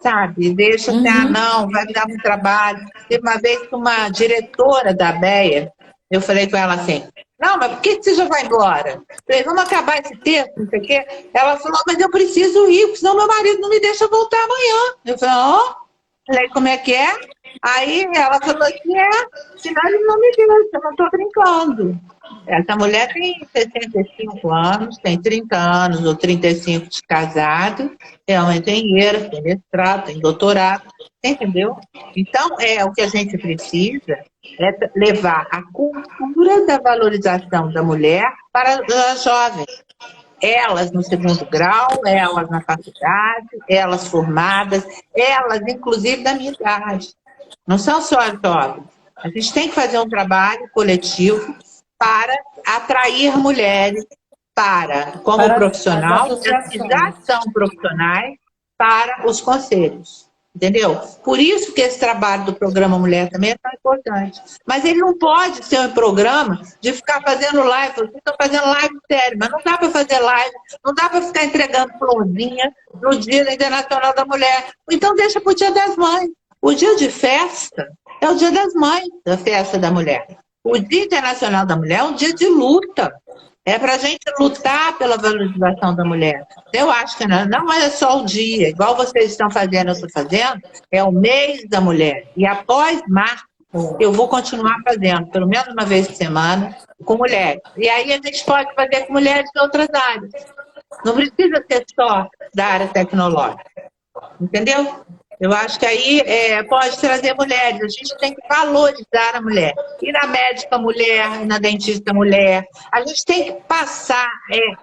sabe? Deixa assim, não, vai me dar muito trabalho. Teve uma vez que uma diretora da BEA, eu falei com ela assim, não, mas por que você já vai embora? Eu falei, vamos acabar esse texto, não sei o quê. Ela falou, mas eu preciso ir, porque senão meu marido não me deixa voltar amanhã. Eu falei, ó, falei, como é que é? Aí ela falou assim, senão ele não me deixa, eu não estou brincando. Essa mulher tem 65 anos, tem 30 anos ou 35 de casado, é uma engenheira, tem mestrado, tem doutorado, entendeu? Então, o que a gente precisa é levar a cultura da valorização da mulher para as jovens. Elas no segundo grau, elas na faculdade, elas formadas, elas, inclusive, da minha idade. Não são só as jovens. A gente tem que fazer um trabalho coletivo para atrair mulheres como Para profissional, as que já são profissionais, para os conselhos. Entendeu? Por isso que esse trabalho do programa Mulher também é tão importante. Mas ele não pode ser um programa de ficar fazendo live. Vocês estão fazendo live sério, mas não dá para fazer live, não dá para ficar entregando florzinha no Dia Internacional da Mulher. Então deixa para o Dia das Mães. O dia de festa é o Dia das Mães, da festa da mulher. O Dia Internacional da Mulher é um dia de luta. É para a gente lutar pela valorização da mulher. Eu acho que não é só o dia, igual vocês estão fazendo, eu estou fazendo, é o mês da mulher. E após março, eu vou continuar fazendo, pelo menos uma vez por semana, com mulheres. E aí a gente pode fazer com mulheres de outras áreas. Não precisa ser só da área tecnológica. Entendeu? Eu acho que aí pode trazer mulheres. A gente tem que valorizar a mulher. E na médica mulher, e na dentista mulher. A gente tem que passar,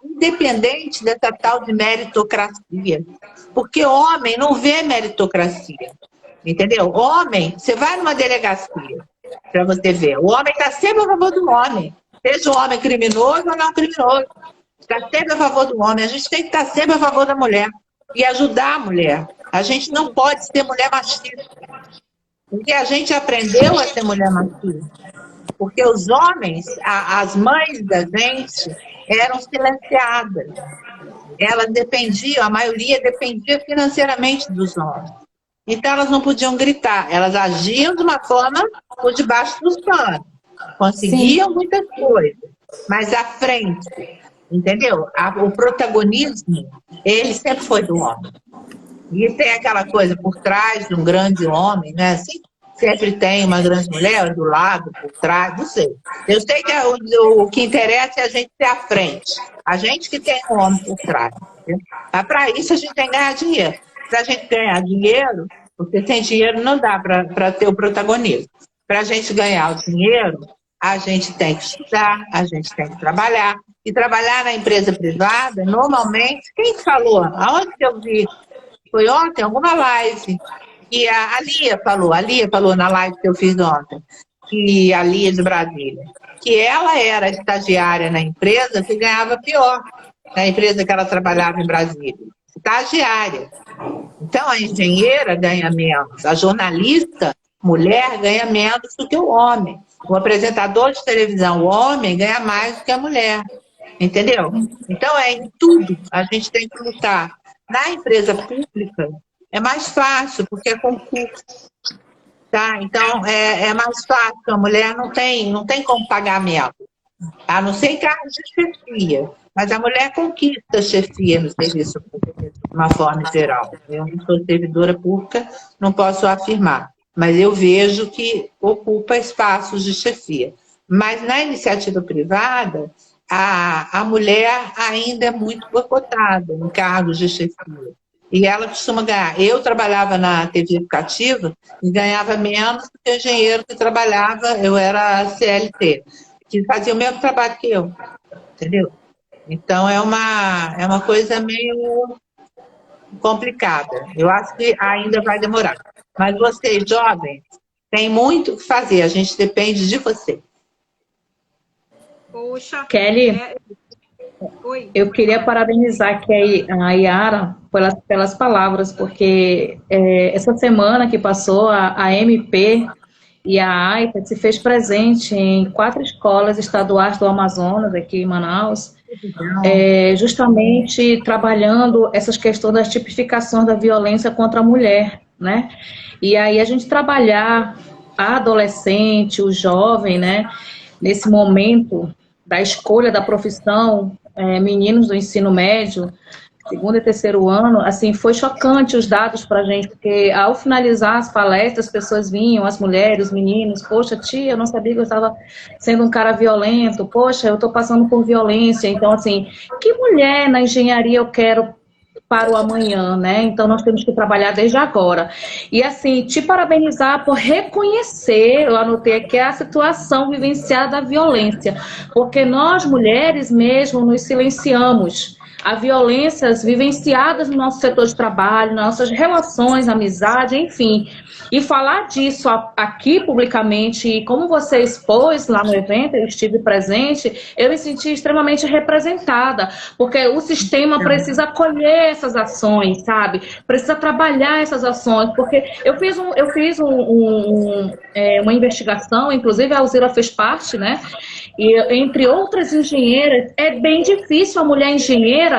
independente dessa tal de meritocracia. Porque homem não vê meritocracia. Entendeu? Homem, você vai numa delegacia para você ver. O homem está sempre a favor do homem. Seja o homem criminoso ou não criminoso. Está sempre a favor do homem. A gente tem que estar sempre a favor da mulher. E ajudar a mulher. A gente não pode ser mulher machista. Porque a gente aprendeu a ser mulher machista. Porque os homens, as mães da gente, eram silenciadas. Elas dependiam, a maioria dependia financeiramente dos homens. Então elas não podiam gritar. Elas agiam de uma forma por debaixo dos panos. Conseguiam muitas coisas. Mas à frente, entendeu? O protagonismo, ele sempre foi do homem. E tem aquela coisa por trás de um grande homem, né? Assim, sempre tem uma grande mulher do lado, por trás, não sei. Eu sei que o que interessa é a gente ter à frente. A gente que tem um homem por trás. Mas para isso a gente tem que ganhar dinheiro. Para a gente ganhar dinheiro, porque sem dinheiro não dá para ter o protagonismo. Para a gente ganhar o dinheiro, a gente tem que estudar, a gente tem que trabalhar. E trabalhar na empresa privada, normalmente, quem falou? Aonde que eu vi? Foi ontem, alguma live. E a Lia falou na live que eu fiz ontem, que a Lia de Brasília, que ela era estagiária na empresa que ganhava pior, na empresa que ela trabalhava em Brasília. Estagiária. Então, a engenheira ganha menos, a jornalista, mulher, ganha menos do que o homem. O apresentador de televisão, o homem, ganha mais do que a mulher. Entendeu? Então, em tudo a gente tem que lutar. Na empresa pública, é mais fácil, porque é concurso. Tá? Então, é mais fácil. A mulher não tem como pagamento. A não ser em cargos de chefia. Mas a mulher conquista a chefia no serviço público, de uma forma geral. Eu não sou servidora pública, não posso afirmar. Mas eu vejo que ocupa espaços de chefia. Mas na iniciativa privada, a mulher ainda é muito boicotada em cargos de chefia. E ela costuma ganhar. Eu trabalhava na TV educativa e ganhava menos do que o engenheiro que trabalhava, eu era CLT, que fazia o mesmo trabalho que eu. Entendeu? Então é uma coisa meio complicada. Eu acho que ainda vai demorar. Mas vocês, jovens, têm muito o que fazer. A gente depende de você. Poxa. Kelly, Oi. Eu queria parabenizar aqui a Yara pelas palavras, porque essa semana que passou, a MP e a AITA se fez presente em 4 escolas estaduais do Amazonas, aqui em Manaus, justamente trabalhando essas questões das tipificações da violência contra a mulher, né? E aí a gente trabalhar a adolescente, o jovem, né? Nesse momento da escolha da profissão, meninos do ensino médio, segundo e terceiro ano, assim, foi chocante os dados para a gente, porque ao finalizar as palestras, as pessoas vinham, as mulheres, os meninos, poxa, tia, eu não sabia que eu estava sendo um cara violento, poxa, eu estou passando por violência, então, assim, que mulher na engenharia eu quero para o amanhã, né? Então, nós temos que trabalhar desde agora. E, assim, te parabenizar por reconhecer, eu anotei aqui, a situação vivenciada da violência, porque nós, mulheres mesmo, nos silenciamos. Há violências vivenciadas no nosso setor de trabalho, nas nossas relações, amizade, enfim. E falar disso aqui publicamente, e como você expôs lá no evento, eu estive presente, eu me senti extremamente representada, porque o sistema precisa acolher essas ações, sabe? Precisa trabalhar essas ações, porque eu fiz uma investigação, inclusive a Alzira fez parte, né? E entre outras engenheiras, é bem difícil a mulher engenheira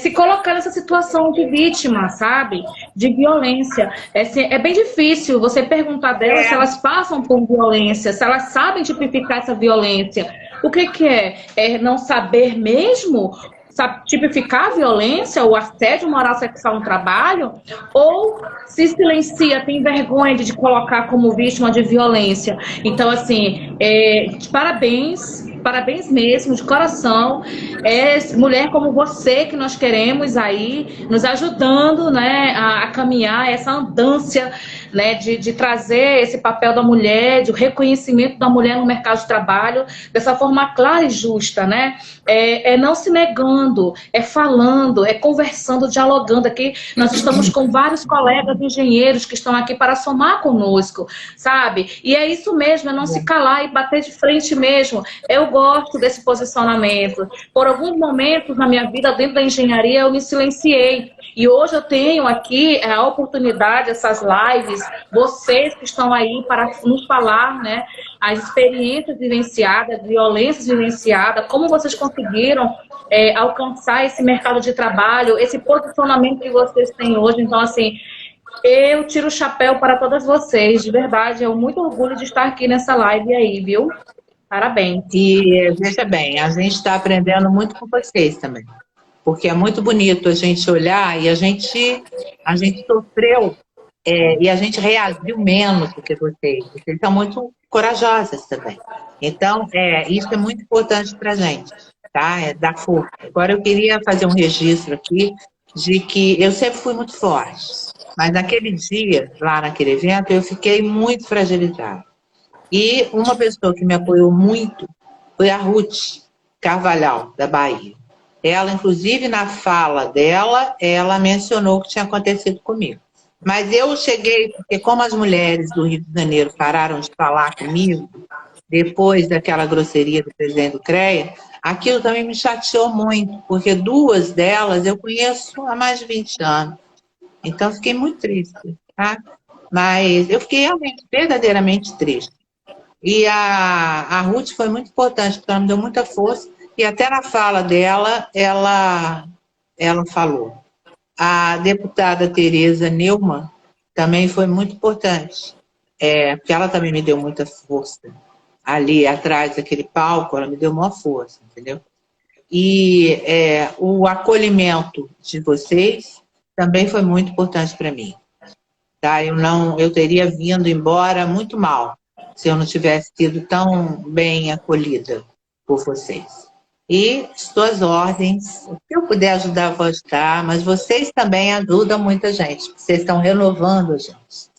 se colocar nessa situação de vítima, sabe? De violência. É bem difícil você perguntar delas se elas passam por violência, se elas sabem tipificar essa violência. O que é? É não saber mesmo? Sabe, tipificar a violência, o assédio moral sexual no trabalho, ou se silencia, tem vergonha de colocar como vítima de violência. Então, assim, parabéns mesmo, de coração. Mulher como você que nós queremos aí, nos ajudando, né, a caminhar essa andância, né, de trazer esse papel da mulher, de reconhecimento da mulher no mercado de trabalho, dessa forma clara e justa, né? Não se negando, falando, conversando, dialogando. Aqui nós estamos com vários colegas engenheiros que estão aqui para somar conosco, sabe? E é isso mesmo, é não se calar e bater de frente mesmo. Eu gosto desse posicionamento. Por alguns momentos na minha vida dentro da engenharia eu me silenciei. E hoje eu tenho aqui a oportunidade, essas lives, vocês que estão aí para nos falar, né, as experiências vivenciadas, violências vivenciadas, como vocês conseguiram alcançar esse mercado de trabalho, esse posicionamento que vocês têm hoje. Então, assim, eu tiro o chapéu para todas vocês, de verdade, é muito orgulho de estar aqui nessa live aí, viu? Parabéns. E veja bem, a gente está aprendendo muito com vocês também, porque é muito bonito a gente olhar e a gente sofreu e a gente reagiu menos do que vocês. Vocês são muito corajosas também. Então, isso é muito importante para a gente, tá? É dar força. Agora, eu queria fazer um registro aqui de que eu sempre fui muito forte, mas naquele dia, lá naquele evento, eu fiquei muito fragilizada. E uma pessoa que me apoiou muito foi a Ruth Carvalhal, da Bahia. Ela, inclusive, na fala dela, ela mencionou o que tinha acontecido comigo. Mas eu cheguei, porque como as mulheres do Rio de Janeiro pararam de falar comigo, depois daquela grosseria do presidente do CREA, aquilo também me chateou muito, porque 2 delas eu conheço há mais de 20 anos. Então, fiquei muito triste, tá? Mas eu fiquei realmente, verdadeiramente triste. E a Ruth foi muito importante, porque ela me deu muita força, e até na fala dela, ela falou. A deputada Tereza Neumann também foi muito importante, porque ela também me deu muita força. Ali atrás daquele palco, ela me deu uma força, entendeu? E o acolhimento de vocês também foi muito importante para mim. Tá? Eu teria vindo embora muito mal se eu não tivesse sido tão bem acolhida por vocês. E estou às ordens, se eu puder ajudar, eu vou ajudar, mas vocês também ajudam muita gente, vocês estão renovando a gente.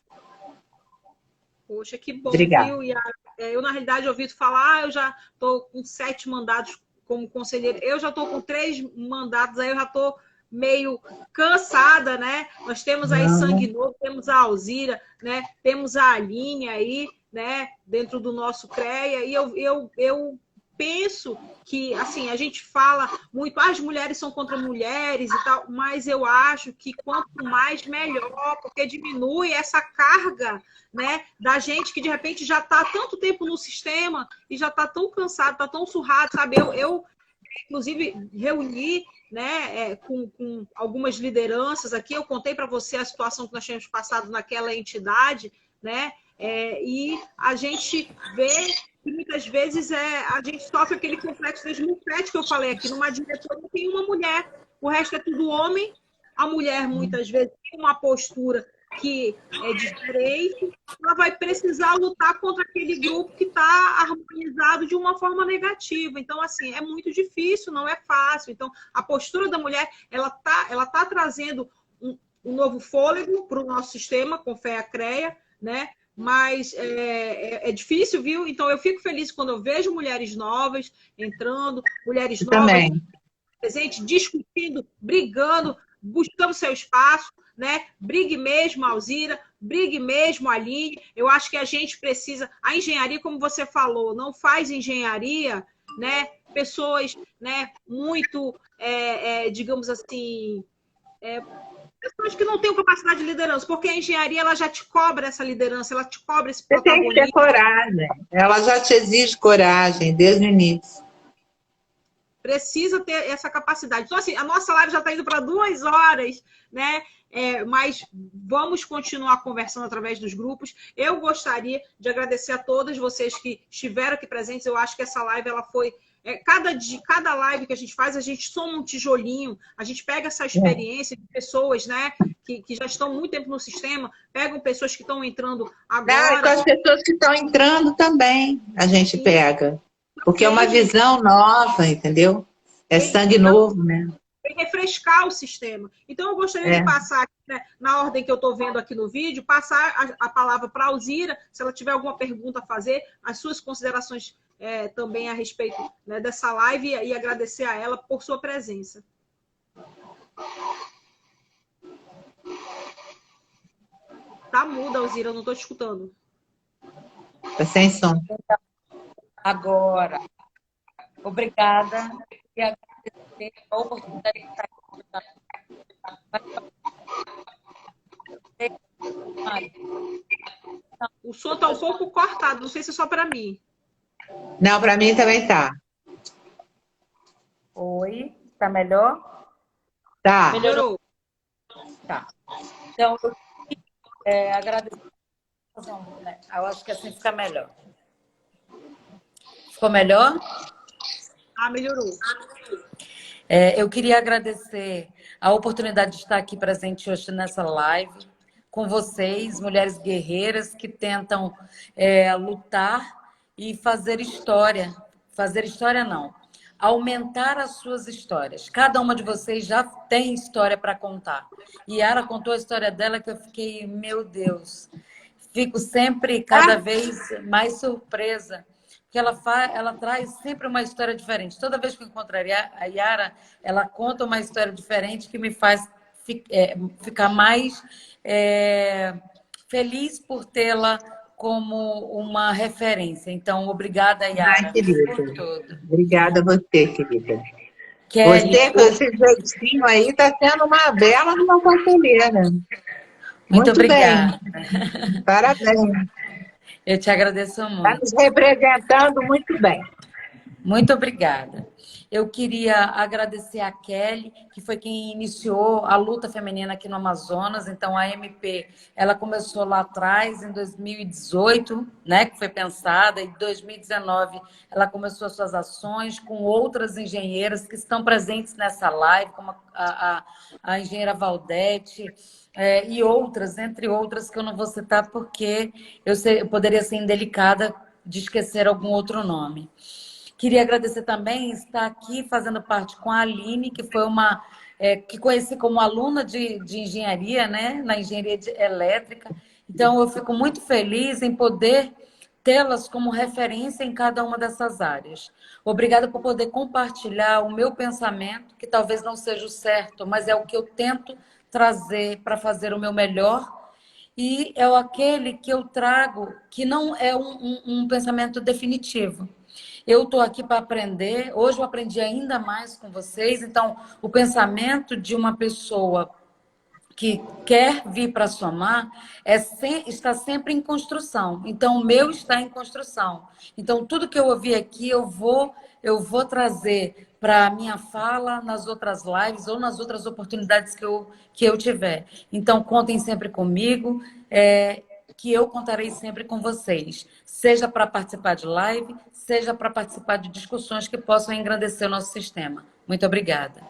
Poxa, que bom, Obrigada. viu? E eu, na realidade, ouvi tu falar, eu já estou com 7 mandatos como conselheira, eu já estou com 3 mandatos, aí eu já estou meio cansada, né? Nós temos aí Sangue Novo, temos a Alzira, né? Temos a Aline aí, né? Dentro do nosso CREA, e eu penso que, assim, a gente fala muito, as mulheres são contra mulheres e tal, mas eu acho que quanto mais, melhor, porque diminui essa carga, né, da gente que, de repente, já está há tanto tempo no sistema e já está tão cansado, está tão surrado, sabe? Eu inclusive, reuni, né, com algumas lideranças aqui, eu contei para você a situação que nós tínhamos passado naquela entidade, né, e a gente vê que muitas vezes a gente sofre aquele complexo de mulher que eu falei aqui, numa diretoria tem uma mulher, o resto é tudo homem, a mulher muitas vezes tem uma postura que é de direito, ela vai precisar lutar contra aquele grupo que está harmonizado de uma forma negativa. Então, assim, é muito difícil, não é fácil. Então, a postura da mulher, ela tá trazendo um novo fôlego para o nosso sistema, com fé a CREA, né? Mas é difícil, viu? Então, eu fico feliz quando eu vejo mulheres novas entrando, mulheres novas Também. presentes, discutindo, brigando, buscando seu espaço, né? Brigue mesmo, Alzira, brigue mesmo, Aline. Eu acho que a gente precisa... A engenharia, como você falou, não faz engenharia, né? Pessoas, né, muito, digamos assim... pessoas que não têm capacidade de liderança, porque a engenharia ela já te cobra essa liderança, ela te cobra esse Você tem que ter protagonismo. coragem. Ela já te exige coragem desde o início. Precisa ter essa capacidade. Então, assim, a nossa live já está indo para 2 horas, né? Mas vamos continuar conversando através dos grupos. Eu gostaria de agradecer a todas vocês que estiveram aqui presentes. Eu acho que essa live ela foi... cada live que a gente faz, a gente soma um tijolinho, a gente pega essa experiência de pessoas, né, que já estão muito tempo no sistema, pegam pessoas que estão entrando agora. E com as pessoas que estão entrando também, a gente pega. Porque é uma visão nova, entendeu? É sangue novo, né? Tem que refrescar o sistema. Então, eu gostaria de passar, aqui, né, na ordem que eu estou vendo aqui no vídeo, passar a palavra para a Alzira, se ela tiver alguma pergunta a fazer, as suas considerações também a respeito, né, dessa live e agradecer a ela por sua presença. Tá muda, Alzira, eu não estou te escutando. Está sem som. Agora, obrigada e agradecer a oportunidade de estar aqui. O som está um pouco cortado, não sei se é só para mim. Não, para mim também está. Oi, tá melhor? Tá. Melhorou. Tá. Então, eu agradeço. Eu acho que assim fica melhor. Ficou melhor? Melhorou. Eu queria agradecer a oportunidade de estar aqui presente hoje nessa live com vocês, mulheres guerreiras que tentam lutar e fazer história. Fazer história não. Aumentar as suas histórias. Cada uma de vocês já tem história para contar. E Yara contou a história dela que eu fiquei, meu Deus, fico sempre cada vez mais surpresa. Porque ela traz sempre uma história diferente. Toda vez que eu encontro a Yara, ela conta uma história diferente que me faz ficar mais feliz por tê-la como uma referência. Então, obrigada, Yara. Querida. Por tudo. Obrigada a você, querida. Kelly, Você, com esse jeitinho aí, está sendo uma bela numa conselheira. muito obrigada. Bem. Parabéns. Eu te agradeço Está muito. nos representando muito bem. Muito obrigada. Eu queria agradecer a Kelly, que foi quem iniciou a luta feminina aqui no Amazonas. Então, a MP, ela começou lá atrás, em 2018, né, que foi pensada. Em 2019, ela começou as suas ações com outras engenheiras que estão presentes nessa live, como a engenheira Valdete, e outras, entre outras, que eu não vou citar porque eu poderia ser indelicada de esquecer algum outro nome. Queria agradecer também estar aqui fazendo parte com a Aline, que foi que conheci como aluna de engenharia, né, na engenharia elétrica. Então, eu fico muito feliz em poder tê-las como referência em cada uma dessas áreas. Obrigada por poder compartilhar o meu pensamento, que talvez não seja o certo, mas é o que eu tento trazer para fazer o meu melhor. E é aquele que eu trago, que não é um pensamento definitivo. Eu estou aqui para aprender. Hoje eu aprendi ainda mais com vocês. Então, o pensamento de uma pessoa que quer vir para somar está sempre em construção. Então, o meu está em construção. Então, tudo que eu ouvi aqui, eu vou trazer para a minha fala nas outras lives ou nas outras oportunidades que eu tiver. Então, contem sempre comigo, que eu contarei sempre com vocês. Seja para participar de live, seja para participar de discussões que possam engrandecer o nosso sistema. Muito obrigada.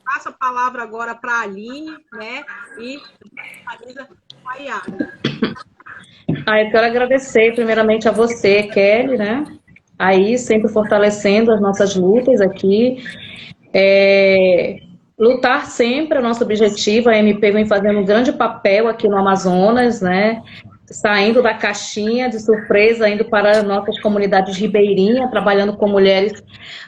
Passo a palavra agora para a Aline, né? E finaliza com a Yara. Eu quero agradecer primeiramente a você, Kelly, né? Aí, sempre fortalecendo as nossas lutas aqui. Lutar sempre é o nosso objetivo. A MP vem fazendo um grande papel aqui no Amazonas, né? Saindo da caixinha de surpresa, indo para nossas comunidades ribeirinhas, trabalhando com mulheres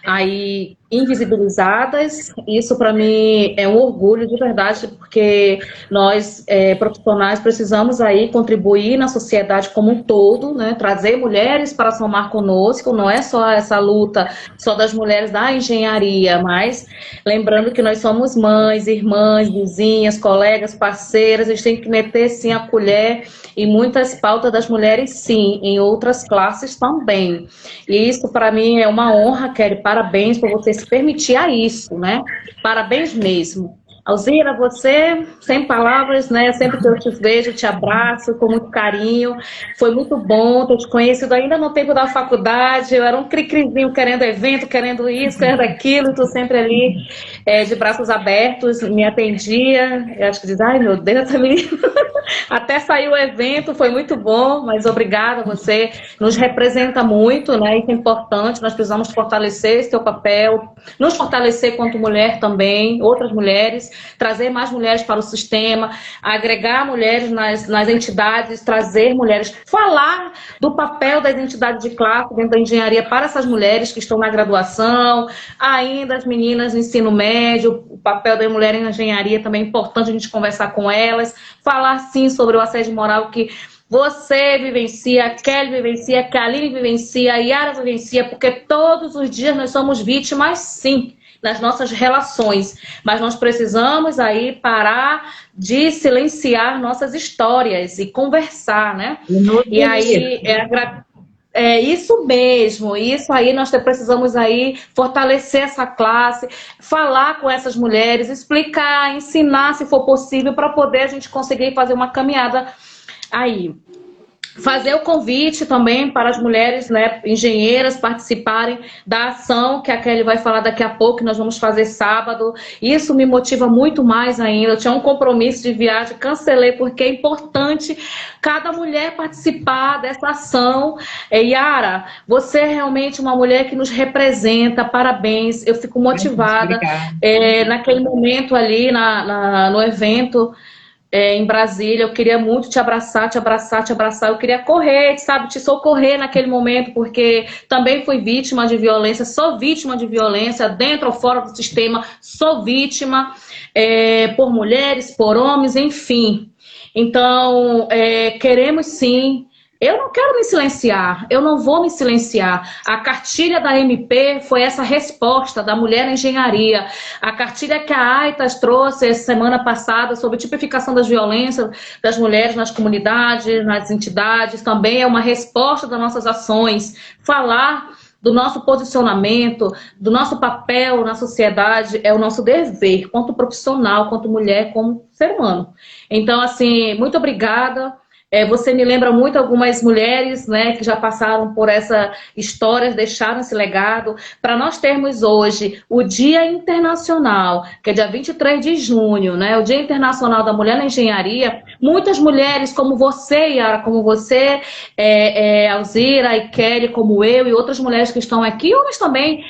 aí invisibilizadas. Isso para mim é um orgulho de verdade, porque nós profissionais precisamos aí contribuir na sociedade como um todo, né? Trazer mulheres para somar conosco. Não é só essa luta só das mulheres da engenharia, mas lembrando que nós somos mães, irmãs, vizinhas, colegas, parceiras. A gente tem que meter sim a colher e muitas pautas das mulheres, sim, em outras classes também. E isso, para mim, é uma honra, Kelly. Parabéns por você se permitir a isso, né? Parabéns mesmo. Alzira, você, sem palavras, né? Sempre que eu te vejo, te abraço com muito carinho. Foi muito bom ter te conhecido ainda no tempo da faculdade. Eu era um cri-crizinho querendo evento, querendo isso, querendo aquilo. Tu sempre ali, de braços abertos, me atendia. Eu acho que diz, ai meu Deus, essa menina. Até saiu o evento, foi muito bom, mas obrigada, você nos representa muito, né? Isso é importante, nós precisamos fortalecer esse teu papel, nos fortalecer quanto mulher também, outras mulheres, trazer mais mulheres para o sistema, agregar mulheres nas entidades, trazer mulheres, falar do papel da identidade de classe dentro da engenharia para essas mulheres que estão na graduação, ainda as meninas no ensino médio, o papel da mulher na engenharia também é importante a gente conversar com elas, falar sim sobre o assédio moral que você vivencia, a Kelly vivencia, que a Aline vivencia, a Yara vivencia, porque todos os dias nós somos vítimas, sim, nas nossas relações, mas nós precisamos aí parar de silenciar nossas histórias e conversar, né? E aí é isso mesmo, isso aí nós precisamos aí fortalecer essa classe, falar com essas mulheres, explicar, ensinar se for possível para poder a gente conseguir fazer uma caminhada aí. Fazer o convite também para as mulheres, né, engenheiras participarem da ação que a Kelly vai falar daqui a pouco, que nós vamos fazer sábado. Isso me motiva muito mais ainda. Eu tinha um compromisso de viagem, cancelei, porque é importante cada mulher participar dessa ação. Yara, você é realmente uma mulher que nos representa, parabéns. Eu fico motivada. Naquele momento ali, no evento, em Brasília, eu queria muito te abraçar, te abraçar, te abraçar. Eu queria correr, sabe, te socorrer naquele momento, porque também fui vítima de violência, sou vítima de violência, dentro ou fora do sistema, sou vítima por mulheres, por homens, enfim. Então, queremos sim. Eu não quero me silenciar, eu não vou me silenciar. A cartilha da MP foi essa resposta da mulher na engenharia. A cartilha que a AITAS trouxe semana passada sobre tipificação das violências das mulheres nas comunidades, nas entidades, também é uma resposta das nossas ações. Falar do nosso posicionamento, do nosso papel na sociedade é o nosso dever, quanto profissional, quanto mulher, como ser humano. Então, assim, muito obrigada. Você me lembra muito algumas mulheres, né, que já passaram por essa história, deixaram esse legado. Para nós termos hoje o Dia Internacional, que é dia 23 de junho, né, o Dia Internacional da Mulher na Engenharia, muitas mulheres como você, Yara, como você, Alzira e Kelly, como eu e outras mulheres que estão aqui, homens também,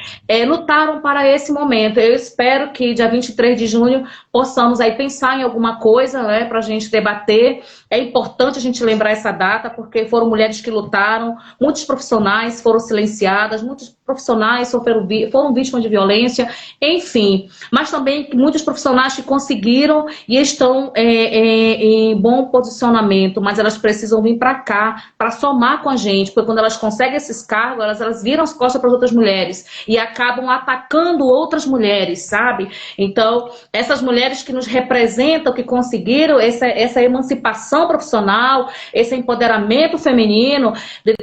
lutaram para esse momento. Eu espero que dia 23 de junho possamos aí pensar em alguma coisa, né, para a gente debater. É importante a gente lembrar essa data, porque foram mulheres que lutaram, muitos profissionais foram silenciadas, muitos profissionais foram vítimas de violência, enfim. Mas também muitos profissionais que conseguiram e estão em bom posicionamento, mas elas precisam vir para cá, para somar com a gente, porque quando elas conseguem esses cargos, elas viram as costas para as outras mulheres e acabam atacando outras mulheres, sabe? Então, essas mulheres que nos representam, que conseguiram essa emancipação profissional, esse empoderamento feminino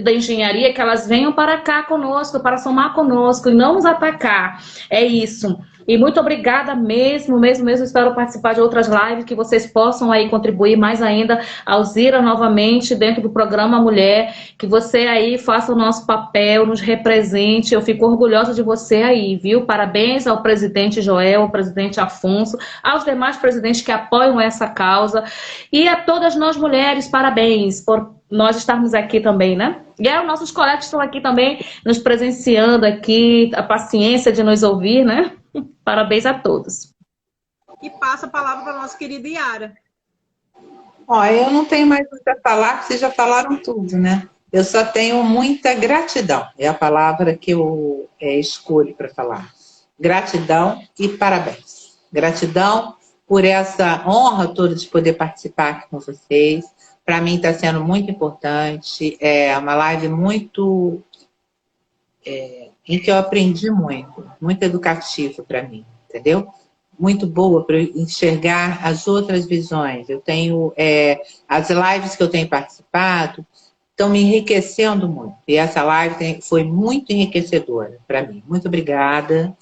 da engenharia, que elas venham para cá conosco, para somar conosco e não nos atacar. É isso. E muito obrigada mesmo. Espero participar de outras lives, que vocês possam aí contribuir mais ainda. Alzira, novamente, dentro do programa Mulher, que você aí faça o nosso papel, nos represente. Eu fico orgulhosa de você aí, viu? Parabéns ao presidente Joel, ao presidente Afonso, aos demais presidentes que apoiam essa causa. E a todas nós mulheres, parabéns por nós estarmos aqui também, né? E os nossos colegas que estão aqui também, nos presenciando aqui, a paciência de nos ouvir, né? Parabéns a todos. E passa a palavra para a nossa querida Yara. Ó, eu não tenho mais muito a falar, porque vocês já falaram tudo, né? Eu só tenho muita gratidão. É a palavra que eu escolho para falar. Gratidão e parabéns. Gratidão por essa honra toda de poder participar aqui com vocês. Para mim está sendo muito importante. É uma live muito... em que eu aprendi muito educativa para mim, entendeu? Muito boa para eu enxergar as outras visões. Eu tenho, as lives que eu tenho participado estão me enriquecendo muito. E essa live foi muito enriquecedora para mim. Muito obrigada,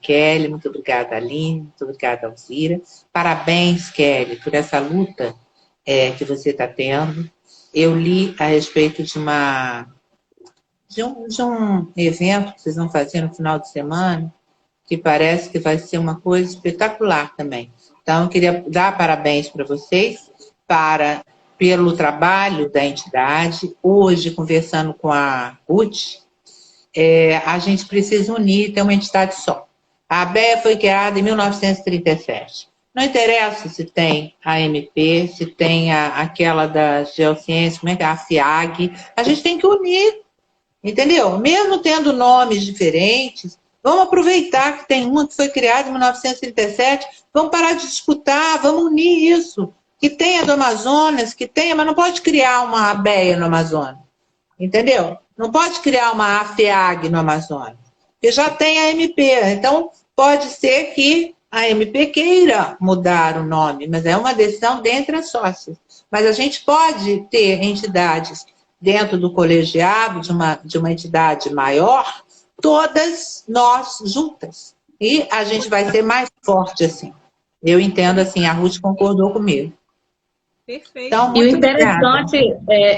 Kelly, muito obrigada, Aline, muito obrigada, Alzira. Parabéns, Kelly, por essa luta que você está tendo. Eu li a respeito de um evento que vocês vão fazer no final de semana, que parece que vai ser uma coisa espetacular também. Então, eu queria dar parabéns para vocês pelo trabalho da entidade. Hoje, conversando com a Ruth, a gente precisa unir, ter uma entidade só. A ABEA foi criada em 1937. Não interessa se tem a MP, se tem aquela da Geociência, como é que é? A FIAG. A gente tem que unir. Entendeu? Mesmo tendo nomes diferentes, vamos aproveitar que tem uma que foi criada em 1937, vamos parar de disputar, vamos unir isso. Que tenha do Amazonas, mas não pode criar uma ABEA no Amazonas. Entendeu? Não pode criar uma AFEAG no Amazonas, porque já tem a MP. Então, pode ser que a MP queira mudar o nome, mas é uma decisão dentre as sócias. Mas a gente pode ter entidades dentro do colegiado, de uma entidade maior, todas nós juntas. E a gente vai ser mais forte assim. Eu entendo assim, a Ruth concordou comigo. Perfeito. Então, E o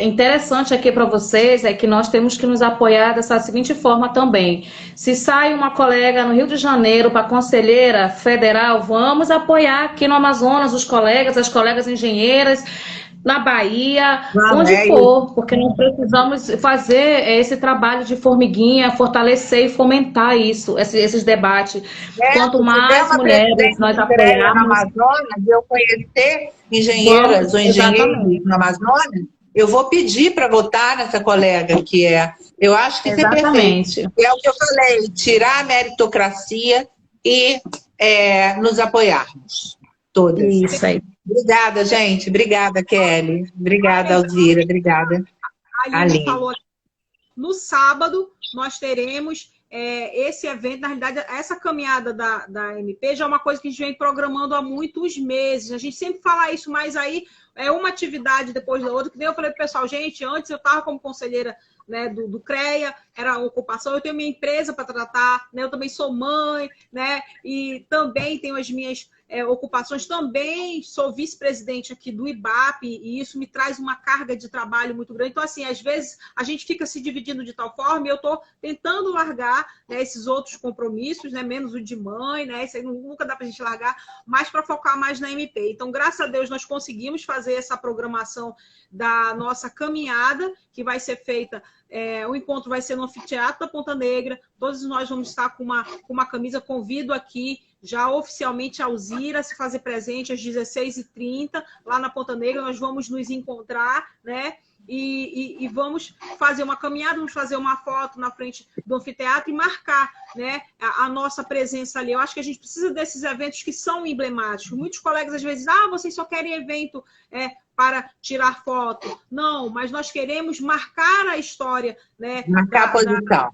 interessante aqui para vocês é que nós temos que nos apoiar dessa seguinte forma também. Se sai uma colega no Rio de Janeiro para conselheira federal, vamos apoiar aqui no Amazonas os colegas, as colegas engenheiras, na Bahia, onde for, porque nós precisamos fazer esse trabalho de formiguinha, fortalecer e fomentar isso, esses debates. Quanto mais mulheres nós apoiarmos... No Amazonas, eu conhecer engenheiras ou engenheiros no Amazonas, eu vou pedir para votar nessa colega que eu acho que isso é perfeito. É o que eu falei, tirar a meritocracia e nos apoiarmos todas. Isso aí. Obrigada, gente. Obrigada, Kelly. Obrigada, Alzira. Obrigada, Aline. Falou aqui. No sábado, nós teremos esse evento. Na realidade, essa caminhada da MP já é uma coisa que a gente vem programando há muitos meses. A gente sempre fala isso, mas aí é uma atividade depois da outra. Que nem eu falei para o pessoal, gente, antes eu estava como conselheira, né, do CREA, era a ocupação, eu tenho minha empresa para tratar, né, eu também sou mãe, né, e também tenho as minhas ocupações, também sou vice-presidente aqui do IBAP, e isso me traz uma carga de trabalho muito grande. Então, assim, às vezes a gente fica se dividindo de tal forma, e eu estou tentando largar, né, esses outros compromissos, né, menos o de mãe, né, isso aí nunca dá para a gente largar, mas para focar mais na MP. Então, graças a Deus, nós conseguimos fazer essa programação da nossa caminhada, que vai ser feita, o encontro vai ser no Anfiteatro da Ponta Negra, todos nós vamos estar com uma camisa, convido aqui já oficialmente a Alzira se fazer presente às 16h30, lá na Ponta Negra, nós vamos nos encontrar, né? E vamos fazer uma caminhada, vamos fazer uma foto na frente do anfiteatro e marcar, né, a nossa presença ali. Eu acho que a gente precisa desses eventos que são emblemáticos. Muitos colegas às vezes, vocês só querem evento para tirar foto. Não, mas nós queremos marcar a história, né? Marcar a posição.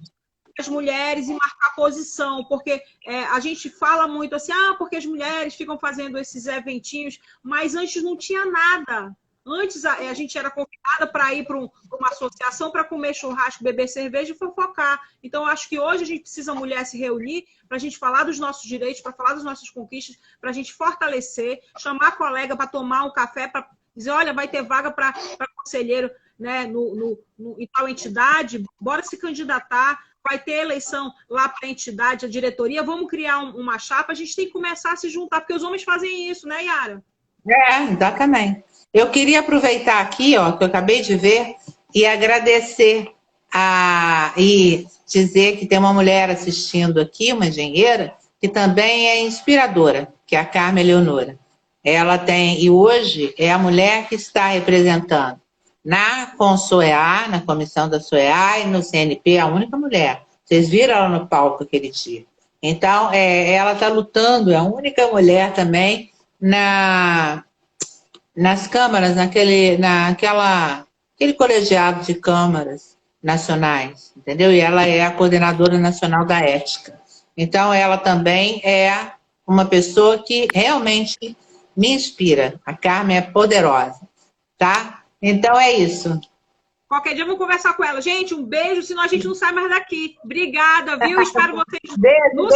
Das mulheres e marcar posição, porque a gente fala muito assim, porque as mulheres ficam fazendo esses eventinhos, mas antes não tinha nada. Antes a gente era convidada para ir para uma associação para comer churrasco, beber cerveja e fofocar. Então, acho que hoje a gente precisa, mulher, se reunir para a gente falar dos nossos direitos, para falar das nossas conquistas, para a gente fortalecer, chamar a colega para tomar um café, para dizer, olha, vai ter vaga para conselheiro, né, em tal entidade, bora se candidatar, vai ter eleição lá para a entidade, a diretoria, vamos criar uma chapa, a gente tem que começar a se juntar, porque os homens fazem isso, né, Yara? Exatamente. Eu queria aproveitar aqui, ó, que eu acabei de ver, e agradecer e dizer que tem uma mulher assistindo aqui, uma engenheira, que também é inspiradora, que é a Carmen Eleonora. Ela tem, e hoje é a mulher que está representando na CONSOEA, na comissão da SOEA e no CNP, a única mulher. Vocês viram ela no palco aquele dia. Então, ela está lutando, é a única mulher também nas câmaras, aquele colegiado de câmaras nacionais, entendeu? E ela é a coordenadora nacional da ética. Então, ela também é uma pessoa que realmente me inspira. A Carmen é poderosa, tá? Então, é isso. Qualquer dia eu vou conversar com ela. Gente, um beijo, senão a gente não sai mais daqui. Obrigada, viu? Espero vocês. Beijo.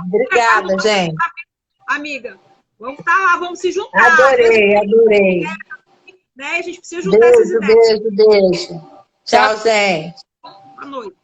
Obrigada, gente. Amiga, vamos estar lá, vamos se juntar. Adorei. Né? A gente precisa juntar essas ideias. Beijo. Tchau, gente. Boa noite.